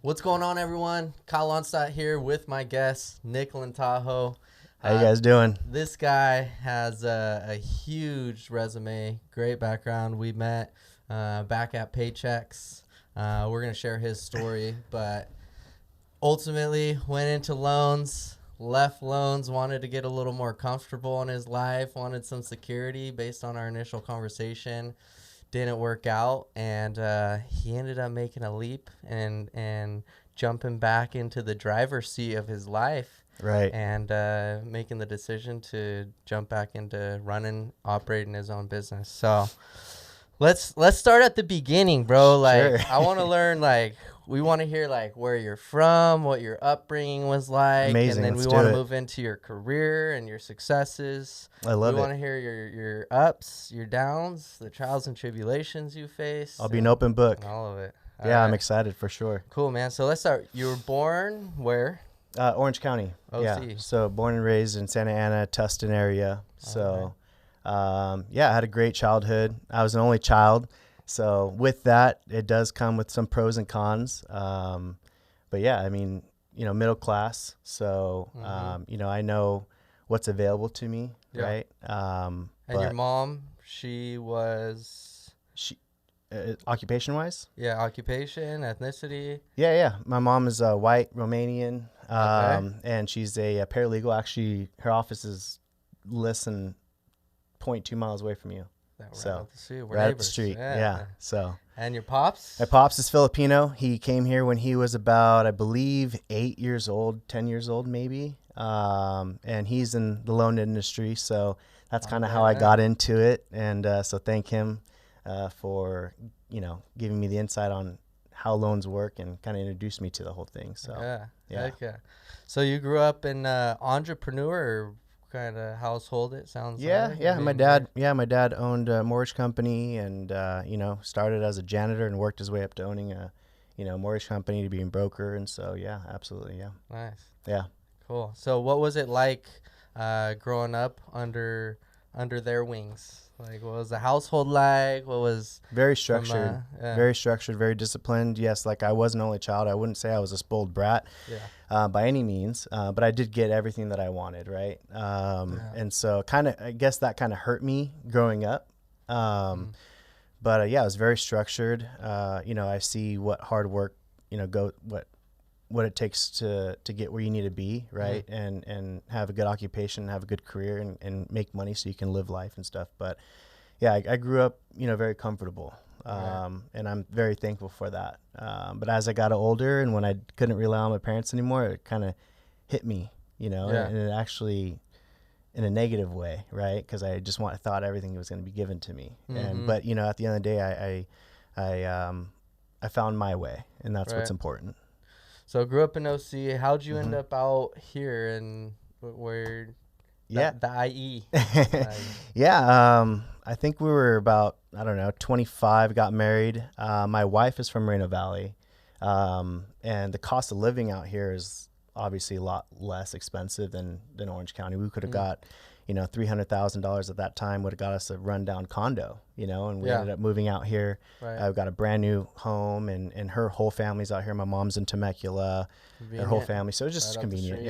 What's going on, everyone? Kyle Lontajo here with my guest, Nick Lontajo. How you guys doing? This guy has a huge resume, great background. We met back at Paychex. We're going to share his story, but ultimately went into loans, left loans, wanted to get a little more comfortable in his life, wanted some security based on our initial conversation. Didn't work out, and he ended up making a leap and jumping back into the driver's seat of his life, Right. and making the decision to jump back into operating his own business. So let's start at the beginning, bro. Like, Sure. I want to learn, like, we want to hear like where you're from, what your upbringing was like. Amazing. And then Let's we want do to it. move into your career and your successes. I love we it. want to hear your ups, your downs, the trials and tribulations you faced. I'll be an open book. and all of it. All Yeah, I'm right. excited for sure. Cool, man. So let's start. You were born where? Orange County. OC. Yeah. So born and raised in Santa Ana, Tustin area. So, yeah, I had a great childhood. I was an only child. So with that, it does come with some pros and cons. But yeah, I mean, middle class. So, I know what's available to me. Yeah. Right. And your mom, she was, Occupation wise. yeah, occupation, ethnicity. Yeah. My mom is white, Romanian, Okay. and she's a paralegal. Actually, her office is less than 0.2 miles away from you. Right So, up the street. We're Right up the neighbors. street. Yeah. So And your pops? my pops is Filipino. He came here when he was about, I believe, 8 years old, 10 years old maybe. And he's in the loan industry. So that's kind of how I got into it. And so thank him for, giving me the insight on how loans work and kind of introduced me to the whole thing. So Yeah. Heck yeah. So you grew up in entrepreneur kind of household, it sounds like. Yeah. I mean, My dad owned a mortgage company and, started as a janitor and worked his way up to owning a, mortgage company to being broker. And so, yeah, absolutely. Yeah. Nice. Yeah. Cool. So what was it like growing up under their wings? Like, what was the household like? What was Very structured, yeah. very structured, very disciplined. Yes. Like I was an only child. I wouldn't say I was a spoiled brat by any means, but I did get everything that I wanted. Right. And so I guess that kind of hurt me growing up. But yeah, it was very structured. I see what hard work, what it takes to get where you need to be, right? And have a good occupation, have a good career, and make money so you can live life and stuff. But yeah, I grew up, very comfortable, and I'm very thankful for that. But as I got older and when I couldn't rely on my parents anymore, it kind of hit me, and it actually in a negative way, right? Because I just thought everything was going to be given to me. But at the end of the day, I found my way, and that's what's important. So grew up in OC. How'd you end up out here and where? The IE. Yeah. I think we were about, 25, got married. My wife is from Moreno Valley. And the cost of living out here is obviously a lot less expensive than Orange County. We could have got, $300,000 at that time would have got us a rundown condo, and we ended up moving out here. Right. I've got a brand new home and her whole family's out here. My mom's in Temecula, her whole family. So it's just convenient.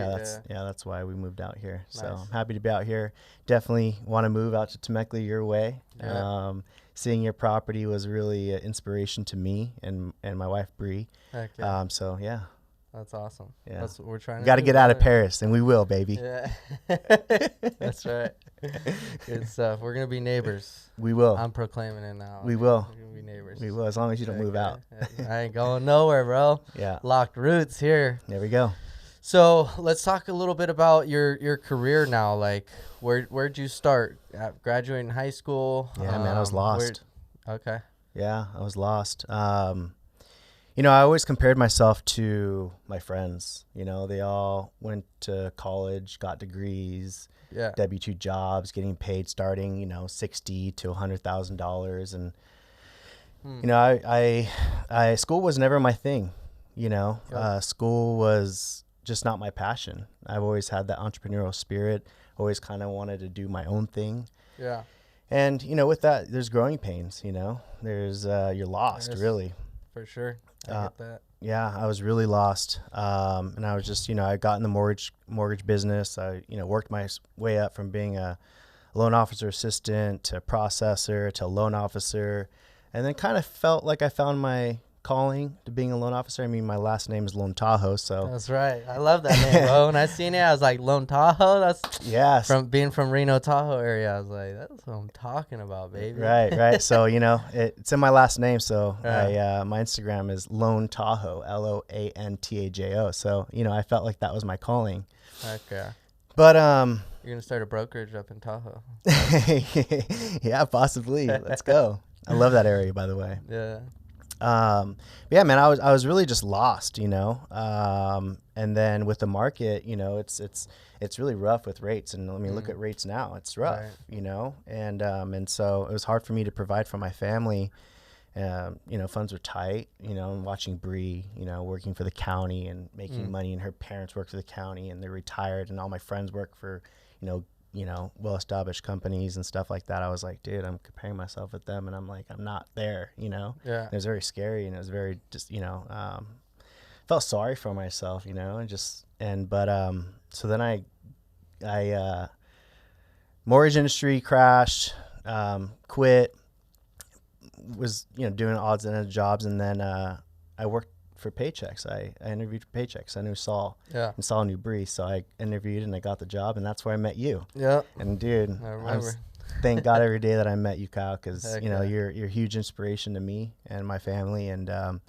That's why we moved out here. Nice. So I'm happy to be out here. Definitely want to move out to Temecula your way. Yeah. Seeing your property was really an inspiration to me and my wife, Bree. Heck yeah. So yeah. That's awesome. Yeah. That's what we're trying to do. Got to get out of Paris, and we will, baby. Yeah. That's right. Good stuff. We're going to be neighbors. We will. I'm proclaiming it now. We will. We're going to be neighbors. We will, as long as you don't move out. I ain't going nowhere, bro. Yeah. Locked roots here. There we go. So let's talk a little bit about your career now. Like, where'd you start? Graduating high school? Yeah, man, I was lost. Okay. Yeah, I was lost. I always compared myself to my friends. They all went to college, got degrees, W-2 jobs, getting paid starting, $60,000 to $100,000, and I school was never my thing. School was just not my passion. I've always had that entrepreneurial spirit. Always kind of wanted to do my own thing. Yeah. And with that, there's growing pains. There's you're lost, really. For sure. I get that. I was really lost. And I was just, I got in the mortgage business. I, worked my way up from being a loan officer assistant to processor to loan officer, and then kind of felt like I found my calling to being a loan officer. I mean, my last name is Lontajo, so that's right. I love that name, bro. When I seen it, I was like, Lontajo. That's from being from Reno Tahoe area. I was like, that's what I'm talking about, baby. Right. So it's in my last name. So my Instagram is Lontajo, Loantajo. So I felt like that was my calling. Okay. But you're gonna start a brokerage up in Tahoe. Yeah, possibly. Let's go. I love that area, by the way. Yeah. Yeah, man, I was really just lost, and then with the market, it's really rough with rates. And look at rates now, it's rough, right. And so it was hard for me to provide for my family. Funds were tight, and watching Bree, working for the county and making money, and her parents work for the county and they're retired, and all my friends work for, well-established companies and stuff like that. I was like, dude, I'm comparing myself with them, and I'm like, I'm not there, Yeah. It was very scary, and it was very just, felt sorry for myself, so then I mortgage industry crashed, quit, was, doing odds and ends jobs, and then I worked for Paychex. I interviewed for Paychex. I knew Saul. Yeah. And Saul knew Bree, so I interviewed and I got the job, and that's where I met you. Yeah. And dude, I thank God every day that I met you, Kyle, because you're a huge inspiration to me and my family, and so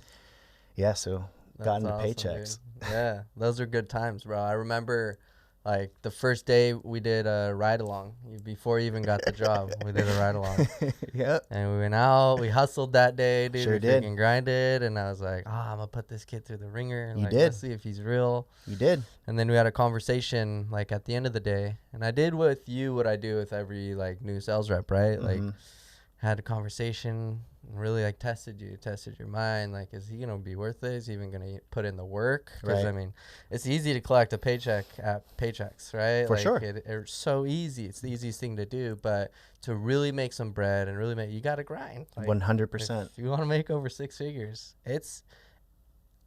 got into awesome, Paychex. Dude. Yeah, those are good times, bro. I remember like the first day we did a ride along before you even got the job. We did a ride along. Yep. And we went out. We hustled that day, dude. Sure we did. Freaking grinded. And I was like, I'm gonna put this kid through the ringer. You like, did. Let's see if he's real. You did. And then we had a conversation like at the end of the day. And I did with you what I do with every like new sales rep, right? Mm-hmm. Like had a conversation. Really like tested your mind. Like, is he gonna be worth it? Is he even gonna put in the work? Because right. It's easy to collect a paycheck at Paychex, right? For sure. It's so easy. It's the easiest thing to do. But to really make some bread and really you gotta grind. 100%. If you want to make over 6 figures, it's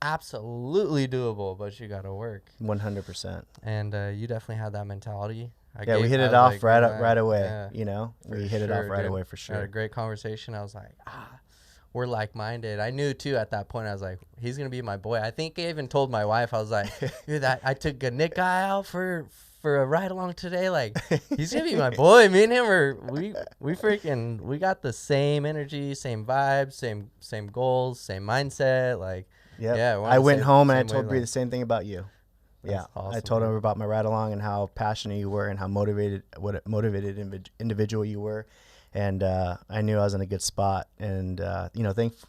absolutely doable. But you gotta work. 100%. And you definitely had that mentality. We hit it off right away. Yeah, we hit it off right away for sure. Had a great conversation. I was like, we're like-minded. I knew too at that point. I was like, he's gonna be my boy. I think I even told my wife. I was like, dude, I took a Nick guy out for a ride along today. Like, he's gonna be my boy. Me and him we got the same energy, same vibes, same goals, same mindset. Like, yeah. I went home and I told Bree the same thing about you. That's awesome, I told her about my ride along and how passionate you were and how motivated individual you were, and I knew I was in a good spot. And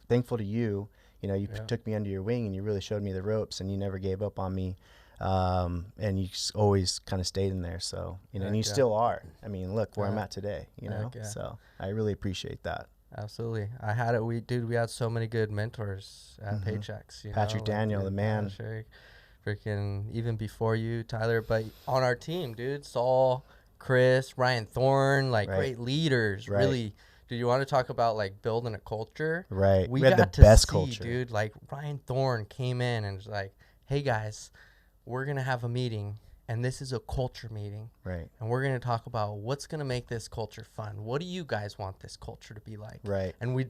thankful to you. You took me under your wing and you really showed me the ropes, and you never gave up on me, and you always kind of stayed in there. So and you still are. I mean, look where I'm at today. So I really appreciate that. Absolutely. I had it. We had so many good mentors at Paychex. Patrick Daniel, the man. Freaking even before you, Tyler, but on our team, dude, Saul, Chris, Ryan Thorne, like great leaders. Right. Really, dude, you want to talk about like building a culture? Right. We had got the best culture, dude. Like Ryan Thorne came in and was like, "Hey guys, we're gonna have a meeting, and this is a culture meeting, right? And we're gonna talk about what's gonna make this culture fun. What do you guys want this culture to be like?" Right. And we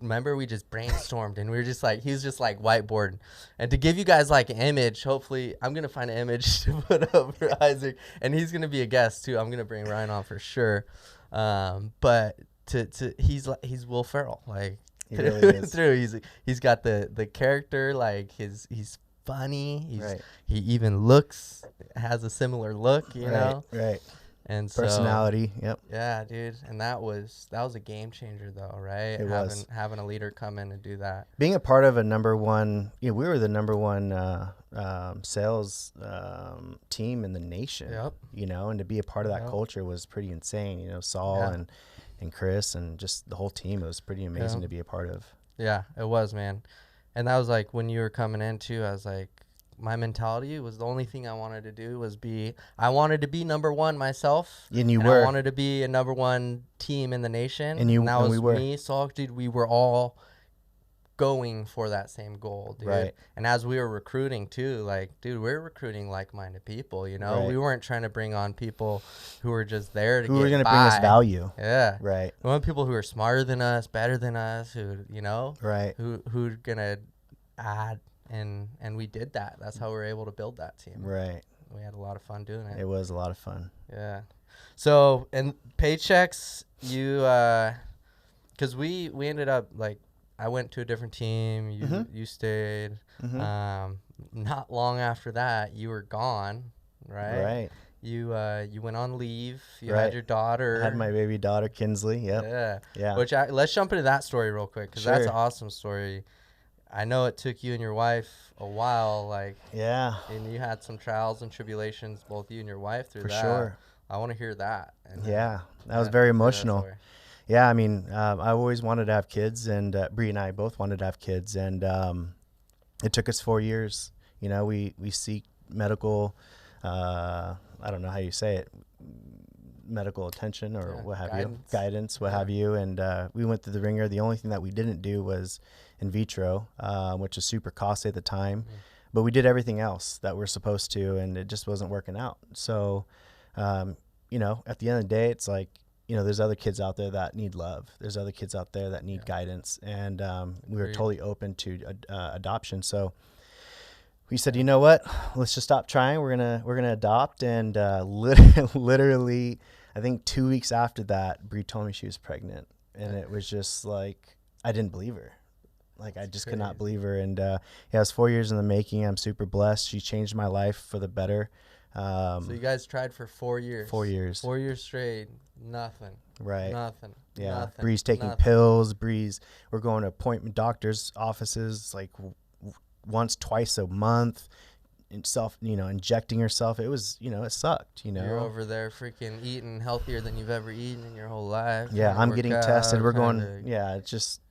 just brainstormed, and we were just like, he was just like whiteboarding. And to give you guys like an image, hopefully, I'm gonna find an image to put up for Isaac, and he's gonna be a guest too. I'm gonna bring Ryan on for sure. But he's Will Ferrell, like he really is. through. He's got the character, like he's funny. He even has a similar look, you know. Right. And personality. Yep. Yeah, dude. And that was a game changer, though, right? Having a leader come in and do that. Being a part of a number one, we were the number one sales team in the nation. Yep. And to be a part of that culture was pretty insane. Saul and Chris and just the whole team. It was pretty amazing to be a part of. Yeah, it was, man. And that was like when you were coming in too, I was like, my mentality was the only thing I wanted to do was I wanted to be number one myself. And you were. I wanted to be a number one team in the nation. And that was we were. Me, Saul, dude, we were all going for that same goal, dude. Right. And as we were recruiting too, like, dude, we're recruiting like-minded people, you know. Right. We weren't trying to bring on people who were just there to who are going to bring us value. Yeah. Right. We want people who are smarter than us, better than us, who, you know, right. who're going to add, and we did that. That's how we were able to build that team. Right. We had a lot of fun doing it. It was a lot of fun. Yeah. So, and Paychex, you, because we ended up, like, I went to a different team. You stayed. Not long after that, you were gone, right? Right. You went on leave. You right. had your daughter. I had my baby daughter, Kinsley. Yep. Yeah. Yeah. Which let's jump into that story real quick, because that's an awesome story. I know it took you and your wife a while, like. Yeah. And you had some trials and tribulations, both you and your wife, through that. For sure. I want to hear that. And that was very emotional. Yeah, I mean, I always wanted to have kids, and Bree and I both wanted to have kids, and it took us 4 years. You know, we seek medical, I don't know how you say it, medical attention or what have guidance, what have you, and we went through the ringer. The only thing that we didn't do was in vitro, which is super costly at the time, but we did everything else that we're supposed to, and it just wasn't working out. So, you know, at the end of the day, it's like, you know, there's other kids out there that need love. There's other kids out there that need guidance. And we were totally open to adoption. So we said, you know what, let's just stop trying. We're gonna adopt. And literally, I think 2 weeks after that, Bree told me she was pregnant. And it was just like, I didn't believe her. Like, I just could not believe her. And it was 4 years in the making. I'm super blessed. She changed my life for the better. So you guys tried for 4 years. 4 years. 4 years straight. Nothing. Right. Nothing. Yeah. Nothing. Bree's taking pills. We're going to appointment doctors' offices like once, twice a month. Injecting herself. It was, it sucked, You're over there freaking eating healthier than you've ever eaten in your whole life. Yeah, I'm getting tested. We're going, it's just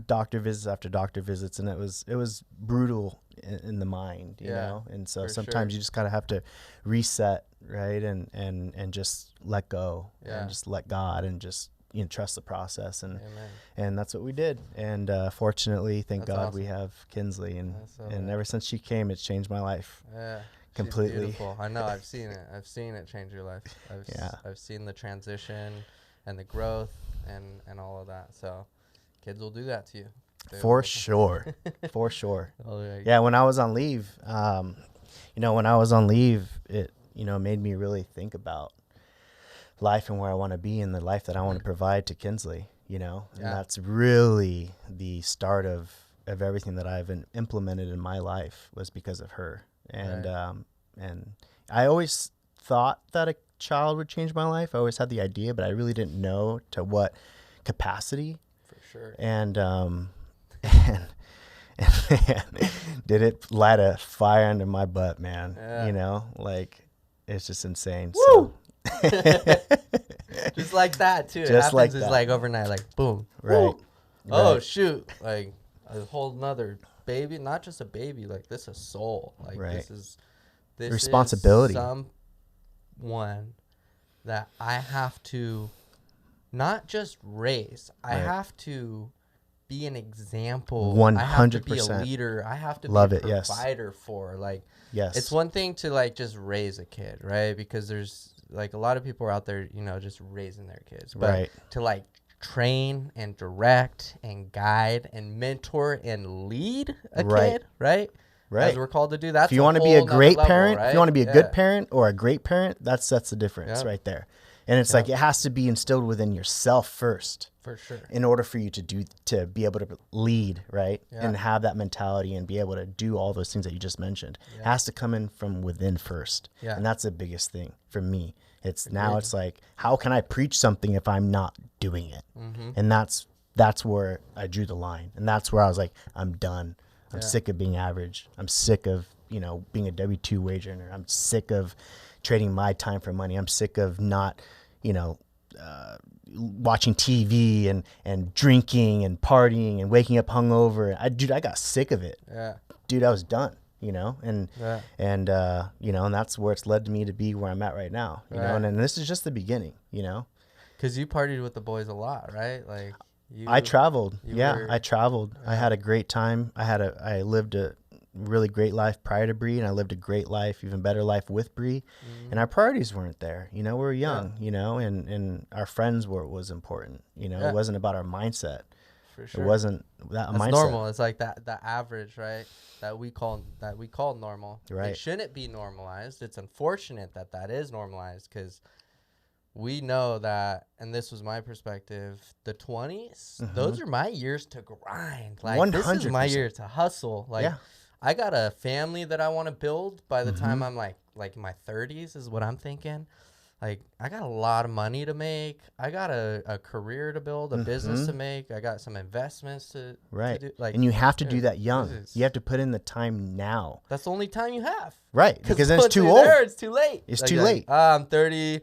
doctor visits after doctor visits. And it was brutal in the mind, you know? And so sometimes you just kind of have to reset, right? And just let go and just let God and just, trust the process. And that's what we did. And fortunately, thank God awesome. We have Kinsley. And ever since she came, it's changed my life. Yeah. Completely. She's beautiful. I know. I've seen it. I've seen it change your life. I've seen the transition and the growth and all of that. So kids will do that to you. For sure. For sure. Yeah. When I was on leave, it, made me really think about life and where I want to be and the life that I want to provide to Kinsley, and that's really the start of everything that I've implemented in my life was because of her. And, and I always thought that a child would change my life. I always had the idea, but I really didn't know to what capacity. For sure. And did it light a fire under my butt, man. It's just insane. Woo! So. Just like that too. Just it happens like is that. like overnight, like boom. Right. Oh shoot! Like a whole nother baby, not just a baby. Like this is soul. Like this is responsibility. Is someone that I have to not just raise. I have to be an example. 100%. I have to be a leader. I have to be a provider for. Like, it's one thing to like just raise a kid, right? Because there's like a lot of people are out there, just raising their kids. But to like train and direct and guide and mentor and lead a kid, right? As we're called to do. That's if you want to be a great parent, right? if you want to be a good parent or a great parent, that's the difference right there. And it's like it has to be instilled within yourself first. For sure. In order for you to be able to lead, right? And have that mentality and be able to do all those things that you just mentioned. It has to come in from within first. Yeah. And that's the biggest thing for me. It's like, how can I preach something if I'm not doing it? Mm-hmm. And that's where I drew the line. And that's where I was like, I'm done. I'm sick of being average. I'm sick of, being a W-2 wage earner. I'm sick of trading my time for money. I'm sick of not, watching TV and drinking and partying and waking up hungover. I got sick of it. Yeah. Dude, I was done, and that's where it's led me to be where I'm at right now, and this is just the beginning, Cause you partied with the boys a lot, right? Like I traveled. Yeah, I traveled. I had a great time. I lived a really great life prior to Bree, and I lived a great life, even better life with Bree. And our priorities weren't there. You know, we were young, you know, and our friends was important. You know, it wasn't about our mindset. For sure. It wasn't that That's mindset. normal. It's like the average, right? That we call normal. Right. It shouldn't be normalized. It's unfortunate that is normalized, because we know that, and this was my perspective, the 20s, those are my years to grind. Like 100%. This is my year to hustle. Like I got a family that I want to build by the time I'm like in my 30s is what I'm thinking. Like, I got a lot of money to make. I got a career to build, a business to make. I got some investments to do. Like, and you have to do that young. You have to put in the time now. That's the only time you have. Right, because then it's too old. It's too late. It's too late. I'm 30.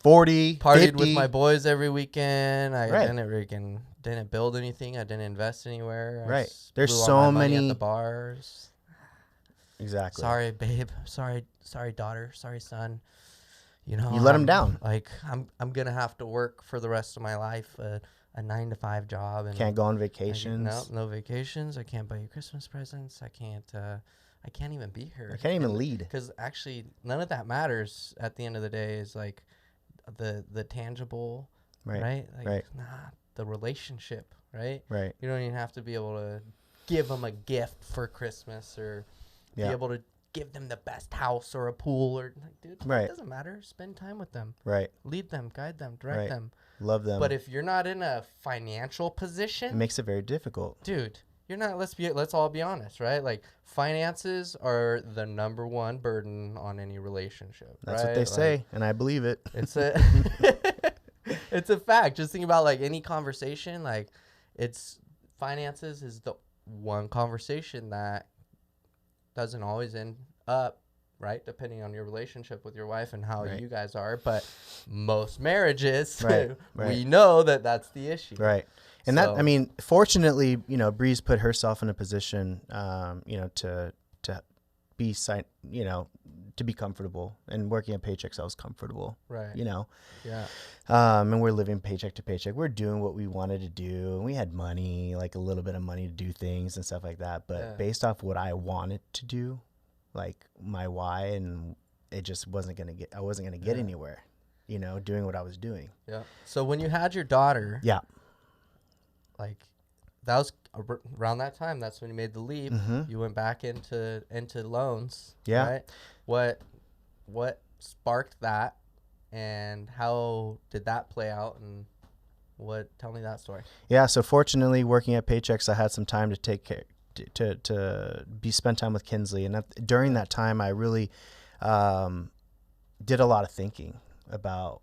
40, partied 50. with my boys every weekend. I didn't build anything. I didn't invest anywhere. There's so many at the bars. Exactly. Sorry, babe. Sorry, daughter. Sorry, son. You know, you let them down. Like I'm gonna have to work for the rest of my life, a 9-to-5 job, and can't go on vacations. No vacations. I can't buy you Christmas presents. I can't even be here. I can't even lead. Because actually, none of that matters at the end of the day. Is like the tangible, right? Like, the relationship, right? Right. You don't even have to be able to give them a gift for Christmas or be able to give them the best house or a pool or like, dude, it doesn't matter. Spend time with them. Right. Lead them, guide them, direct them. Love them. But if you're not in a financial position, it makes it very difficult. Dude, you're not, let's all be honest, right? Like, finances are the number one burden on any relationship. That's what they say, and I believe it. It's a it's a fact. Just think about like any conversation, like finances is the one conversation that doesn't always end up right, depending on your relationship with your wife and how you guys are. But most marriages, we know that that's the issue. Right. And that, I mean, fortunately, you know, Bree's put herself in a position, you know, to be, you know, to be comfortable. And working at Paychex, I was comfortable. Right. You know. Yeah. And we're living paycheck to paycheck. We're doing what we wanted to do. And we had money, like a little bit of money to do things and stuff like that. But based off what I wanted to do, like my why, and it just wasn't going to get, I wasn't going to get anywhere, you know, doing what I was doing. Yeah. So when you had your daughter. Yeah. Like, that was around that time. That's when you made the leap. You went back into loans. Yeah. Right. What sparked that, and how did that play out? And tell me that story. Yeah. So fortunately, working at Paychex, I had some time to take care, to spend time with Kinsley, and during that time, I really did a lot of thinking about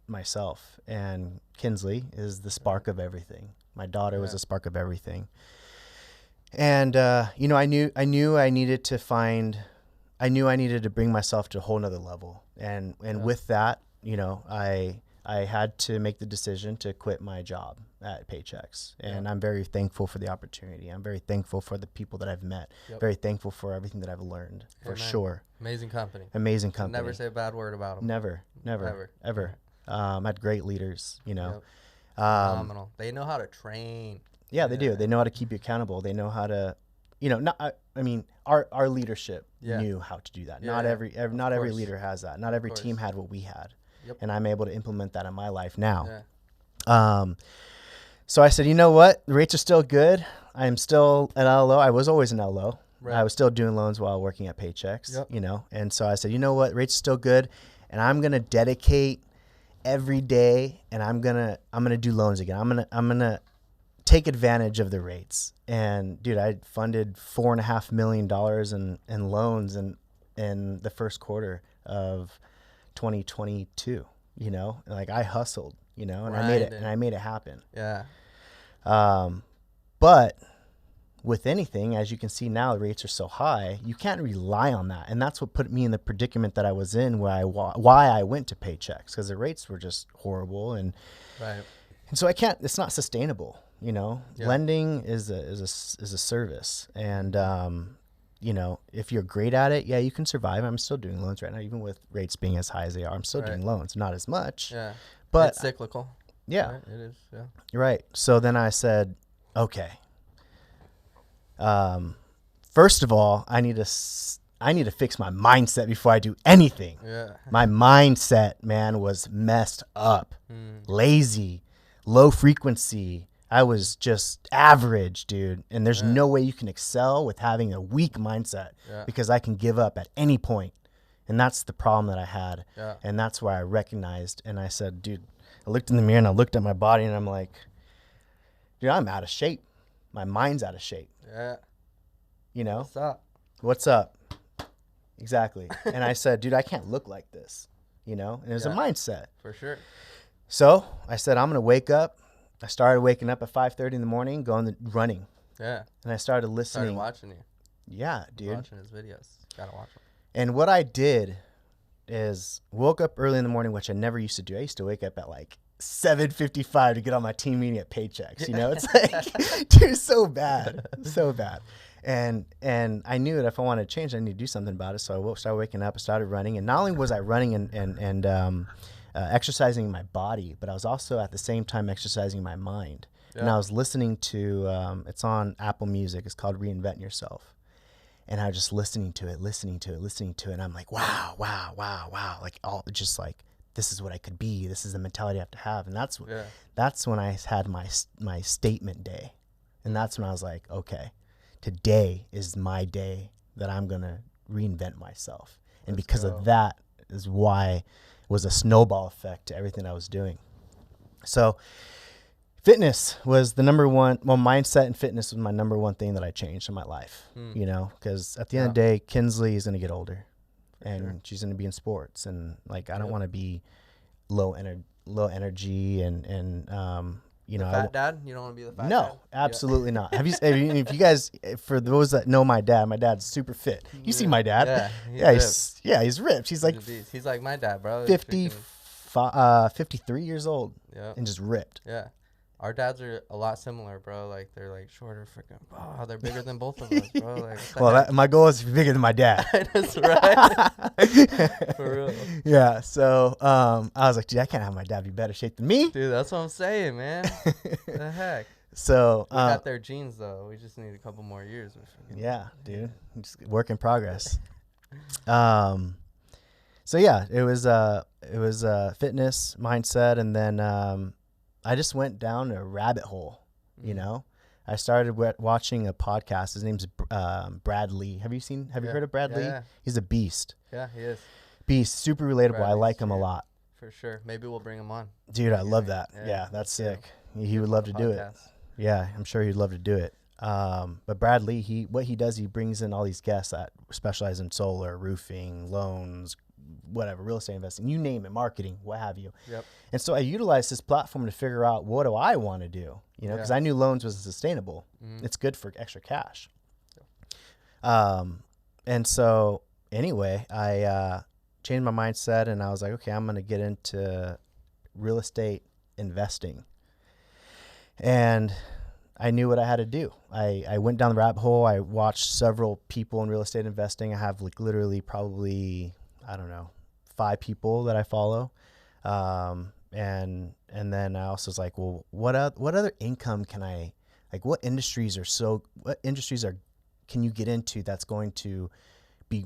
myself. And Kinsley is the spark of everything. My daughter was the spark of everything. And, you know, I knew I needed to bring myself to a whole nother level. And with that, you know, I had to make the decision to quit my job at Paychex. And I'm very thankful for the opportunity. I'm very thankful for the people that I've met. Very thankful for everything that I've learned, for sure. Amazing company. Amazing company. Never say a bad word about them. Never, ever. Had great leaders, you know. Phenomenal. They know how to train. Yeah, they do. They know how to keep you accountable. They know how to, you know, I mean, our leadership knew how to do that. Not every leader has that. Not every team had what we had. And I'm able to implement that in my life now. So I said, you know what? The rates are still good. I'm still at LO. I was always in LO. Right. I was still doing loans while working at Paychex, you know. And so I said, you know what? Rates are still good. And I'm going to dedicate every day, and I'm gonna do loans again. I'm gonna take advantage of the rates. And dude, I funded $4.5 million in loans in the first quarter of 2022. You know, like I hustled, you know, and I made it happen. Yeah. But with anything, as you can see now, the rates are so high, you can't rely on that. And that's what put me in the predicament that I was in, why I went to Paychex, because the rates were just horrible. And so I can't, it's not sustainable, you know. Lending is a service. And, you know, if you're great at it, you can survive. I'm still doing loans right now, even with rates being as high as they are. I'm still doing loans, not as much. Yeah. But it's cyclical. Yeah. Right? It is. Yeah. Right. So then I said, okay. First of all, I need to fix my mindset before I do anything. Yeah. My mindset, man, was messed up, lazy, low frequency. I was just average, dude. And there's no way you can excel with having a weak mindset because I can give up at any point. And that's the problem that I had. Yeah. And that's where I recognized. And I said, dude, I looked in the mirror and I looked at my body and I'm like, dude, I'm out of shape. My mind's out of shape. Yeah. You know? What's up? What's up? Exactly. And I said, dude, I can't look like this. You know? And it was a mindset. For sure. So I said, I'm going to wake up. I started waking up at 5:30 in the morning, running. Yeah. And I started listening. Started watching you. Yeah, dude. Watching his videos. Gotta watch them. And what I did is woke up early in the morning, which I never used to do. I used to wake up at like 7:55 to get on my team meeting at Paychex. You know, it's like, dude, so bad. So bad. And I knew that if I wanted to change, I needed to do something about it. So I started waking up, I started running. And not only was I running and exercising my body, but I was also at the same time exercising my mind. Yeah. And I was listening to, it's on Apple Music. It's called Reinvent Yourself. And I was just listening to it. And I'm like, wow. Like just like, this is what I could be. This is the mentality I have to have. And that's when I had my statement day. And that's when I was like, okay, today is my day that I'm going to reinvent myself. And because of that is why it was a snowball effect to everything I was doing. So fitness was the number one. Well, mindset and fitness was my number one thing that I changed in my life, you know, because at the end of the day, Kinsley is going to get older and she's going to be in sports. And like, I don't want to be low energy and you know, fat dad. You don't want to be the fat dad? No, absolutely not. If you guys, for those that know my dad's super fit. You see my dad? He's ripped. He's like, he's like my dad, bro. 53 years old and just ripped. Yeah. Our dads are a lot similar, bro. Like, they're like shorter, freaking. Oh, they're bigger than both of us, bro. Like, well, my goal is to be bigger than my dad. That's right. For real. Yeah. So I was like, dude, I can't have my dad be better shape than me. Dude, that's what I'm saying, man. The heck. So we got their genes, though. We just need a couple more years. Yeah, dude. Just work in progress. So yeah, it was fitness, mindset, and then I just went down a rabbit hole, you know. I started watching a podcast. His name's Brad Lee. Have you heard of Brad Lee? Yeah. He's a beast. Yeah, he is. Beast, super relatable. I like him a lot. For sure. Maybe we'll bring him on. Dude, I love that. Yeah, that's sick. He would love to do it. Yeah, I'm sure he'd love to do it. But Brad Lee, what he does, he brings in all these guests that specialize in solar, roofing, loans, whatever, real estate investing, you name it, marketing, what have you. Yep. And so I utilized this platform to figure out, what do I want to do? You know, because I knew loans was sustainable. It's good for extra cash. And so anyway, I changed my mindset and I was like, okay, I'm going to get into real estate investing. And I knew what I had to do. I went down the rabbit hole. I watched several people in real estate investing. I have like literally probably, I don't know, 5 people that I follow. And then I also was like, well, what other income can I, like what industries can you get into that's going to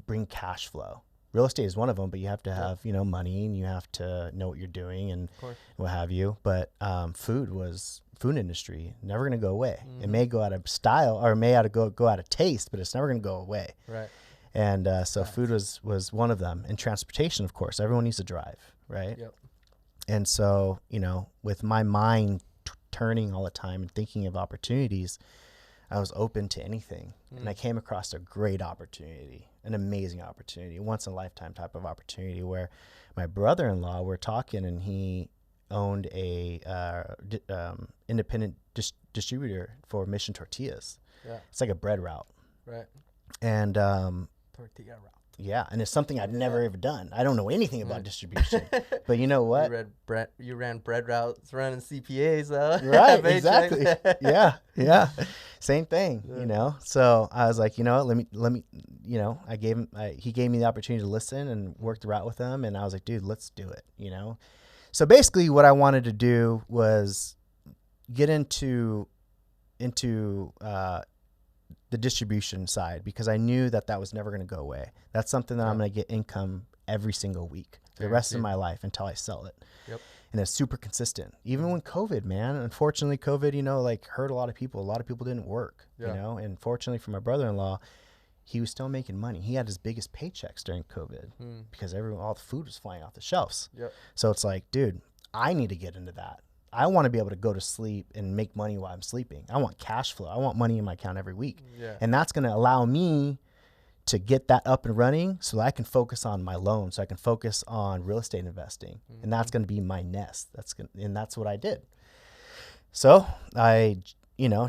bring cash flow? Real estate is one of them, but you have to have, you know, money and you have to know what you're doing and what have you. But food industry, never going to go away. It may go out of style or it may go out of taste, but it's never going to go away. Right. And so food was one of them. And transportation, of course. Everyone needs to drive, right? Yep. And so, you know, with my mind turning all the time and thinking of opportunities, I was open to anything. And I came across a great opportunity, an amazing opportunity, once-in-a-lifetime type of opportunity where my brother-in-law, we're talking, and he owned a independent distributor for Mission Tortillas. Yeah. It's like a bread route. Right. And tortilla route. Yeah, and it's something I've never ever done. I don't know anything about distribution. But you know what? You ran bread routes running CPAs, though. Right, exactly. Yeah. Same thing, you know. So I was like, you know, let me, you know, he gave me the opportunity to listen and work the route with him, and I was like, dude, let's do it, you know. So basically what I wanted to do was get into the distribution side, because I knew that was never going to go away. That's something that I'm going to get income every single week, the rest of my life until I sell it. Yep. And it's super consistent. Even when COVID, man, unfortunately COVID, like hurt a lot of people. A lot of people didn't work, and fortunately for my brother-in-law, he was still making money. He had his biggest paychecks during COVID because all the food was flying off the shelves. Yep. So it's like, dude, I need to get into that. I want to be able to go to sleep and make money while I'm sleeping. I want cash flow. I want money in my account every week. Yeah. And that's going to allow me to get that up and running so that I can focus on my loan, so I can focus on real estate investing. And that's going to be my nest. And that's what I did. So I,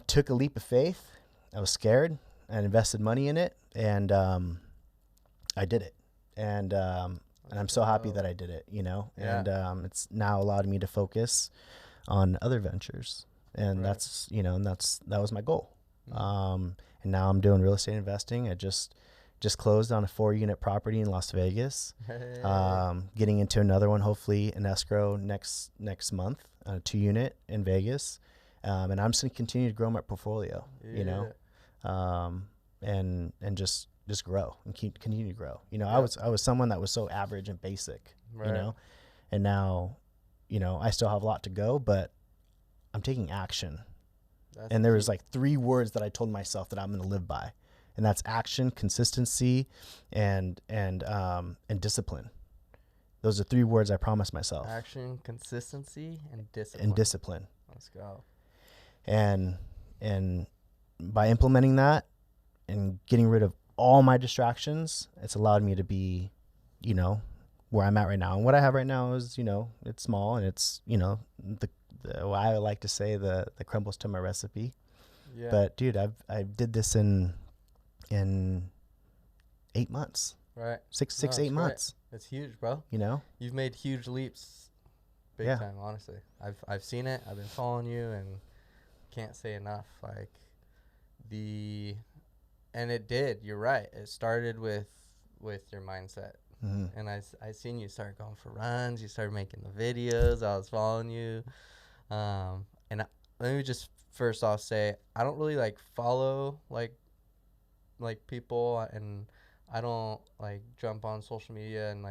took a leap of faith. I was scared. I invested money in it, and I did it. And I'm so happy that I did it, and it's now allowed me to focus on other ventures, and that's that was my goal. And now I'm doing real estate investing. I just closed on a 4-unit property in Las Vegas. Getting into another one, hopefully in escrow next month, a 2-unit in Vegas. And I'm just gonna continue to grow my portfolio, and just grow and continue to grow. I was someone that was so average and basic, and now, I still have a lot to go, but I'm taking action. And there was like 3 words that I told myself that I'm going to live by. And that's action, consistency, and discipline. Those are 3 words I promised myself. Action, consistency, and discipline. And discipline. Let's go. And by implementing that and getting rid of all my distractions, it's allowed me to be, where I'm at right now. And what I have right now is, it's small, and it's, the I like to say the crumbles to my recipe. Yeah. But dude, I did this in 8 months. Right. 8 months. It's huge, bro. You've made huge leaps, big time. Honestly, I've seen it. I've been following you, and can't say enough. And it did. You're right. It started with your mindset. Mm-hmm. And I seen you start going for runs. You started making the videos. I was following you. And let me just first off say, I don't really follow like people, and I don't jump on social media and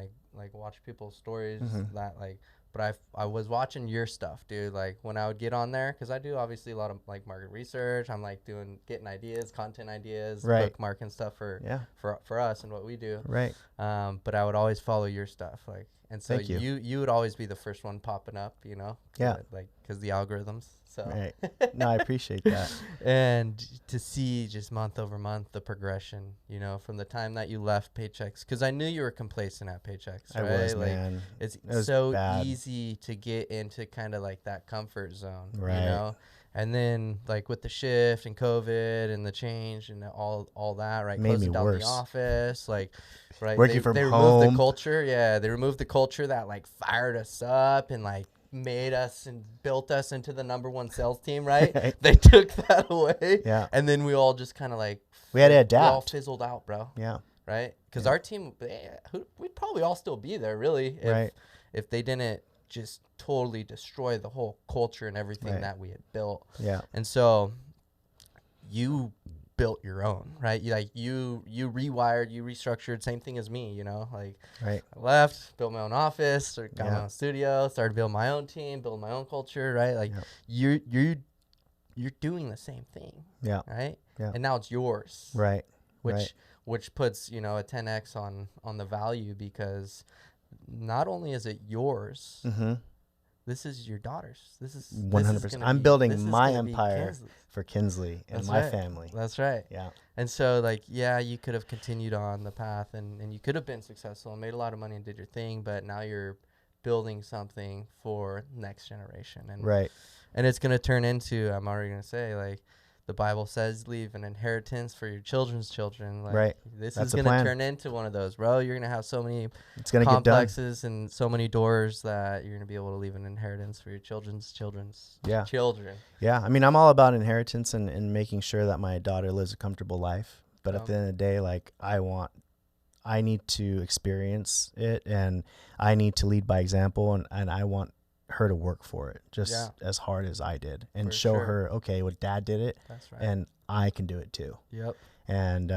watch people's stories that but I was watching your stuff, dude. When I would get on there, because I do obviously a lot of market research. I'm getting ideas, content ideas, bookmarking stuff for us and what we do. Right. But I would always follow your stuff, and so you would always be the first one popping up, Yeah. Because the algorithms. So. Right. No, I appreciate that. And to see just month over month the progression, from the time that you left Paychex, because I knew you were complacent at Paychex, right? I was, man. It's so easy to get into kind of that comfort zone, right? And then with the shift and COVID and the change and all that, right? Made Closing me down worse. The office, right? Working from they home. removed the culture. Yeah, they removed the culture that fired us up and made us and built us into the #1 sales team, right? They took that away. Yeah. And then we all just kind of we had to adapt. We all fizzled out, bro. Yeah. Right? Because our team, we'd probably all still be there, really, if they didn't just totally destroy the whole culture and everything that we had built. Yeah. And so you built your own, right? You rewired, you restructured, same thing as me, I left, built my own office, or got my own studio, started building my own team, building my own culture, right? You're doing the same thing. Yeah. Right? Yeah. And now it's yours. Right. Which puts, a 10x on the value, because not only is it yours, this is your daughter's. This is 100%. I'm building my empire for Kinsley and my family. That's right. Yeah. And so you could have continued on the path, and you could have been successful and made a lot of money and did your thing, but now you're building something for next generation. And and it's going to turn into, I'm already going to say, the Bible says, leave an inheritance for your children's children. This is going to turn into one of those, bro. You're going to have so many complexes and so many doors that you're going to be able to leave an inheritance for your children's children. Yeah. I mean, I'm all about inheritance and making sure that my daughter lives a comfortable life. But at the end of the day, I need to experience it, and I need to lead by example, and I want her to work for it just as hard as I did, and show her, okay, well, Dad did it, that's right, and I can do it too. Yep. And,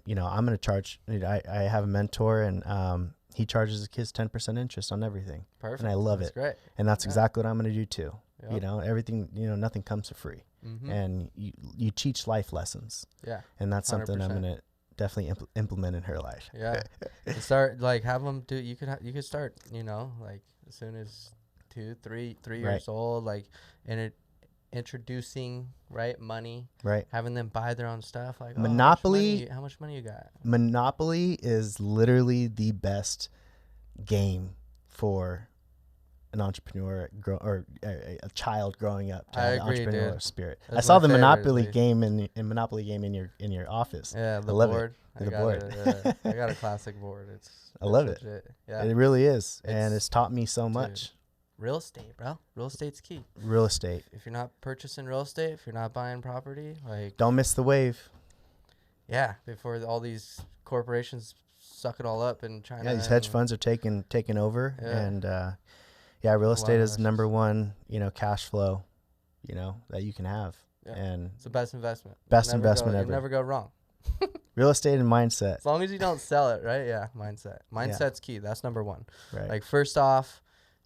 you know, I'm going to charge, I have a mentor, and he charges his kids 10% interest on everything. Perfect. And I love that's it. Great. And that's exactly what I'm going to do too. Yep. You know, everything, you know, nothing comes for free. And you teach life lessons. Yeah. And that's 100%. something I'm going to definitely implement in her life. Yeah. Start, like, have them do, you could start, you know, like as soon as 3 years old, like, introducing money, having them buy their own stuff, like Monopoly. How much money you got? Monopoly is literally the best game for an entrepreneur or a child growing up to have the entrepreneurial spirit. I saw the Monopoly game in Monopoly game in your office. Yeah, the board. I got a classic board. I love it. Yeah, it really is, and it's taught me so much. Real estate, bro. Real estate's key. Real estate. If you're not purchasing real estate, if you're not buying property, like, don't miss the wave. Yeah, before all these corporations suck it all up and China. Yeah, these hedge funds are taking over, and real estate is number one, you know, cash flow, you know, that you can have, and it's the best investment. Best investment ever. You never go wrong. Real estate and mindset. As long as you don't sell it, right? Yeah, mindset. Mindset's key. That's number one. Right. Like, first off,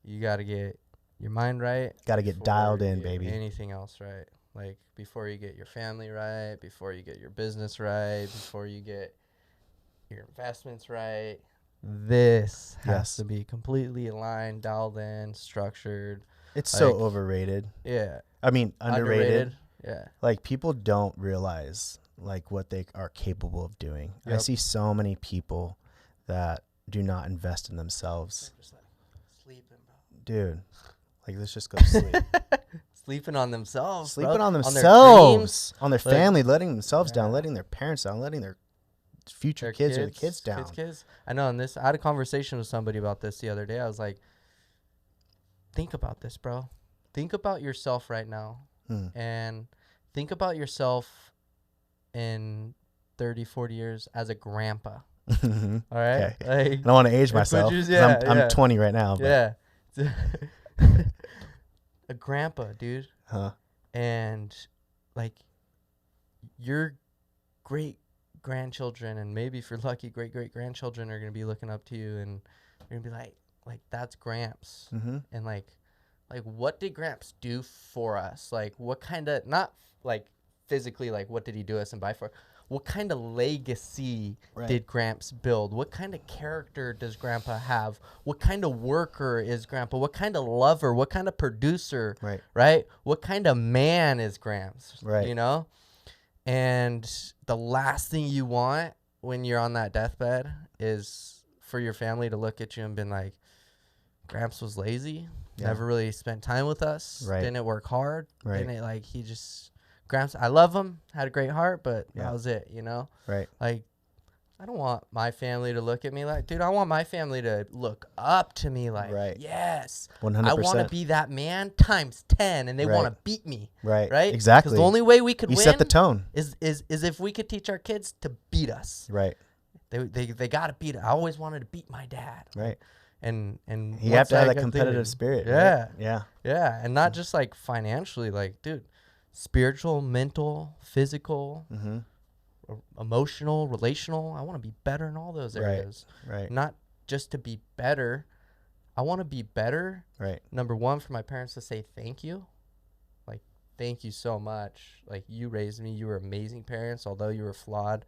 you got to get your mind right. Got to get dialed in, baby. Anything else right. Like, before you get your family right, before you get your business right, before you get your investments right, this has to be completely aligned, dialed in, structured. It's so overrated. Yeah. I mean, underrated. Yeah. Like, people don't realize, like, what they are capable of doing. Yep. I see so many people that do not invest in themselves. Sleeping, bro. Dude, like, let's just go sleep. Sleeping on themselves. Sleeping on themselves. On their family, letting themselves down, letting their parents down, letting their future kids or the kids down. Kids. I know. And I had a conversation with somebody about this the other day. I was like, think about this, bro. Think about yourself right now. And think about yourself in 30, 40 years as a grandpa. All right? Okay. Like, I don't want to age myself. I'm 20 right now. But. Yeah. A grandpa, dude. Huh. And, like, your great-grandchildren, and maybe if you're lucky, great-great-grandchildren are going to be looking up to you, and they're going to be like, that's Gramps. And, like, what did Gramps do for us? Like, what kind of, not, like, physically, like, what did he do us and buy for? What kind of legacy did Gramps build? What kind of character does Grandpa have? What kind of worker is Grandpa? What kind of lover? What kind of producer? Right? What kind of man is Gramps? You know? And the last thing you want when you're on that deathbed is for your family to look at you and be like, Gramps was lazy, never really spent time with us, didn't work hard, didn't, like, he just... Gramps, I love him, had a great heart, but that was it, you know? Right. Like, I don't want my family to look at me like, dude, I want my family to look up to me like, yes, 100%. I want to be that man times 10, and they want to beat me. Right. Exactly. Because the only way we could win set the tone. Is if we could teach our kids to beat us. Right. They got to beat it. I always wanted to beat my dad. Right. And you have to have that competitive spirit. Yeah. Right? Yeah. And not just, like, financially, like, dude, spiritual, mental, physical, emotional, relational. I want to be better in all those areas. Right. Not just to be better. I want to be better. Right. Number one, for my parents to say thank you. Like, thank you so much. Like, you raised me. You were amazing parents, although you were flawed.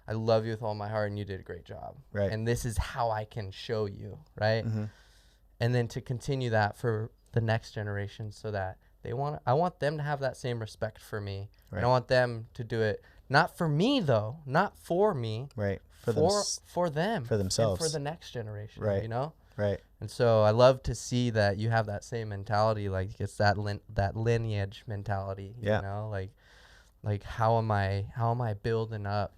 I love you with all my heart, and you did a great job. Right. And this is how I can show you. Right. And then to continue that for the next generation, so that I want them to have that same respect for me. Right. And I want them to do it, not for me though, not for me. Right. For them. For themselves. And for the next generation. Right. You know? Right. And so I love to see that you have that same mentality. Like, it's that lineage mentality. You know? Like how am I building up?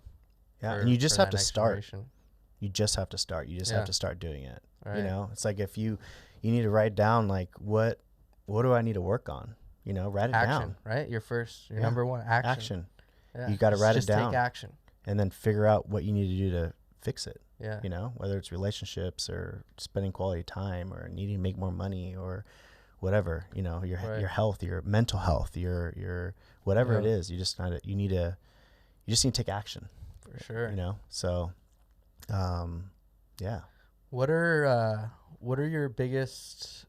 Yeah. And you just have to start. You just have to start. You just have to start doing it. Right. You know? It's like, if you need to write down, like, what do I need to work on? You know, write it down. Right? Your number one, action. Yeah. You got to write it down. Just take action. And then figure out what you need to do to fix it. Yeah. You know, whether it's relationships or spending quality time or needing to make more money or whatever, your health, your mental health, your whatever it is. You just need to take action. For sure. So, yeah. What are your biggest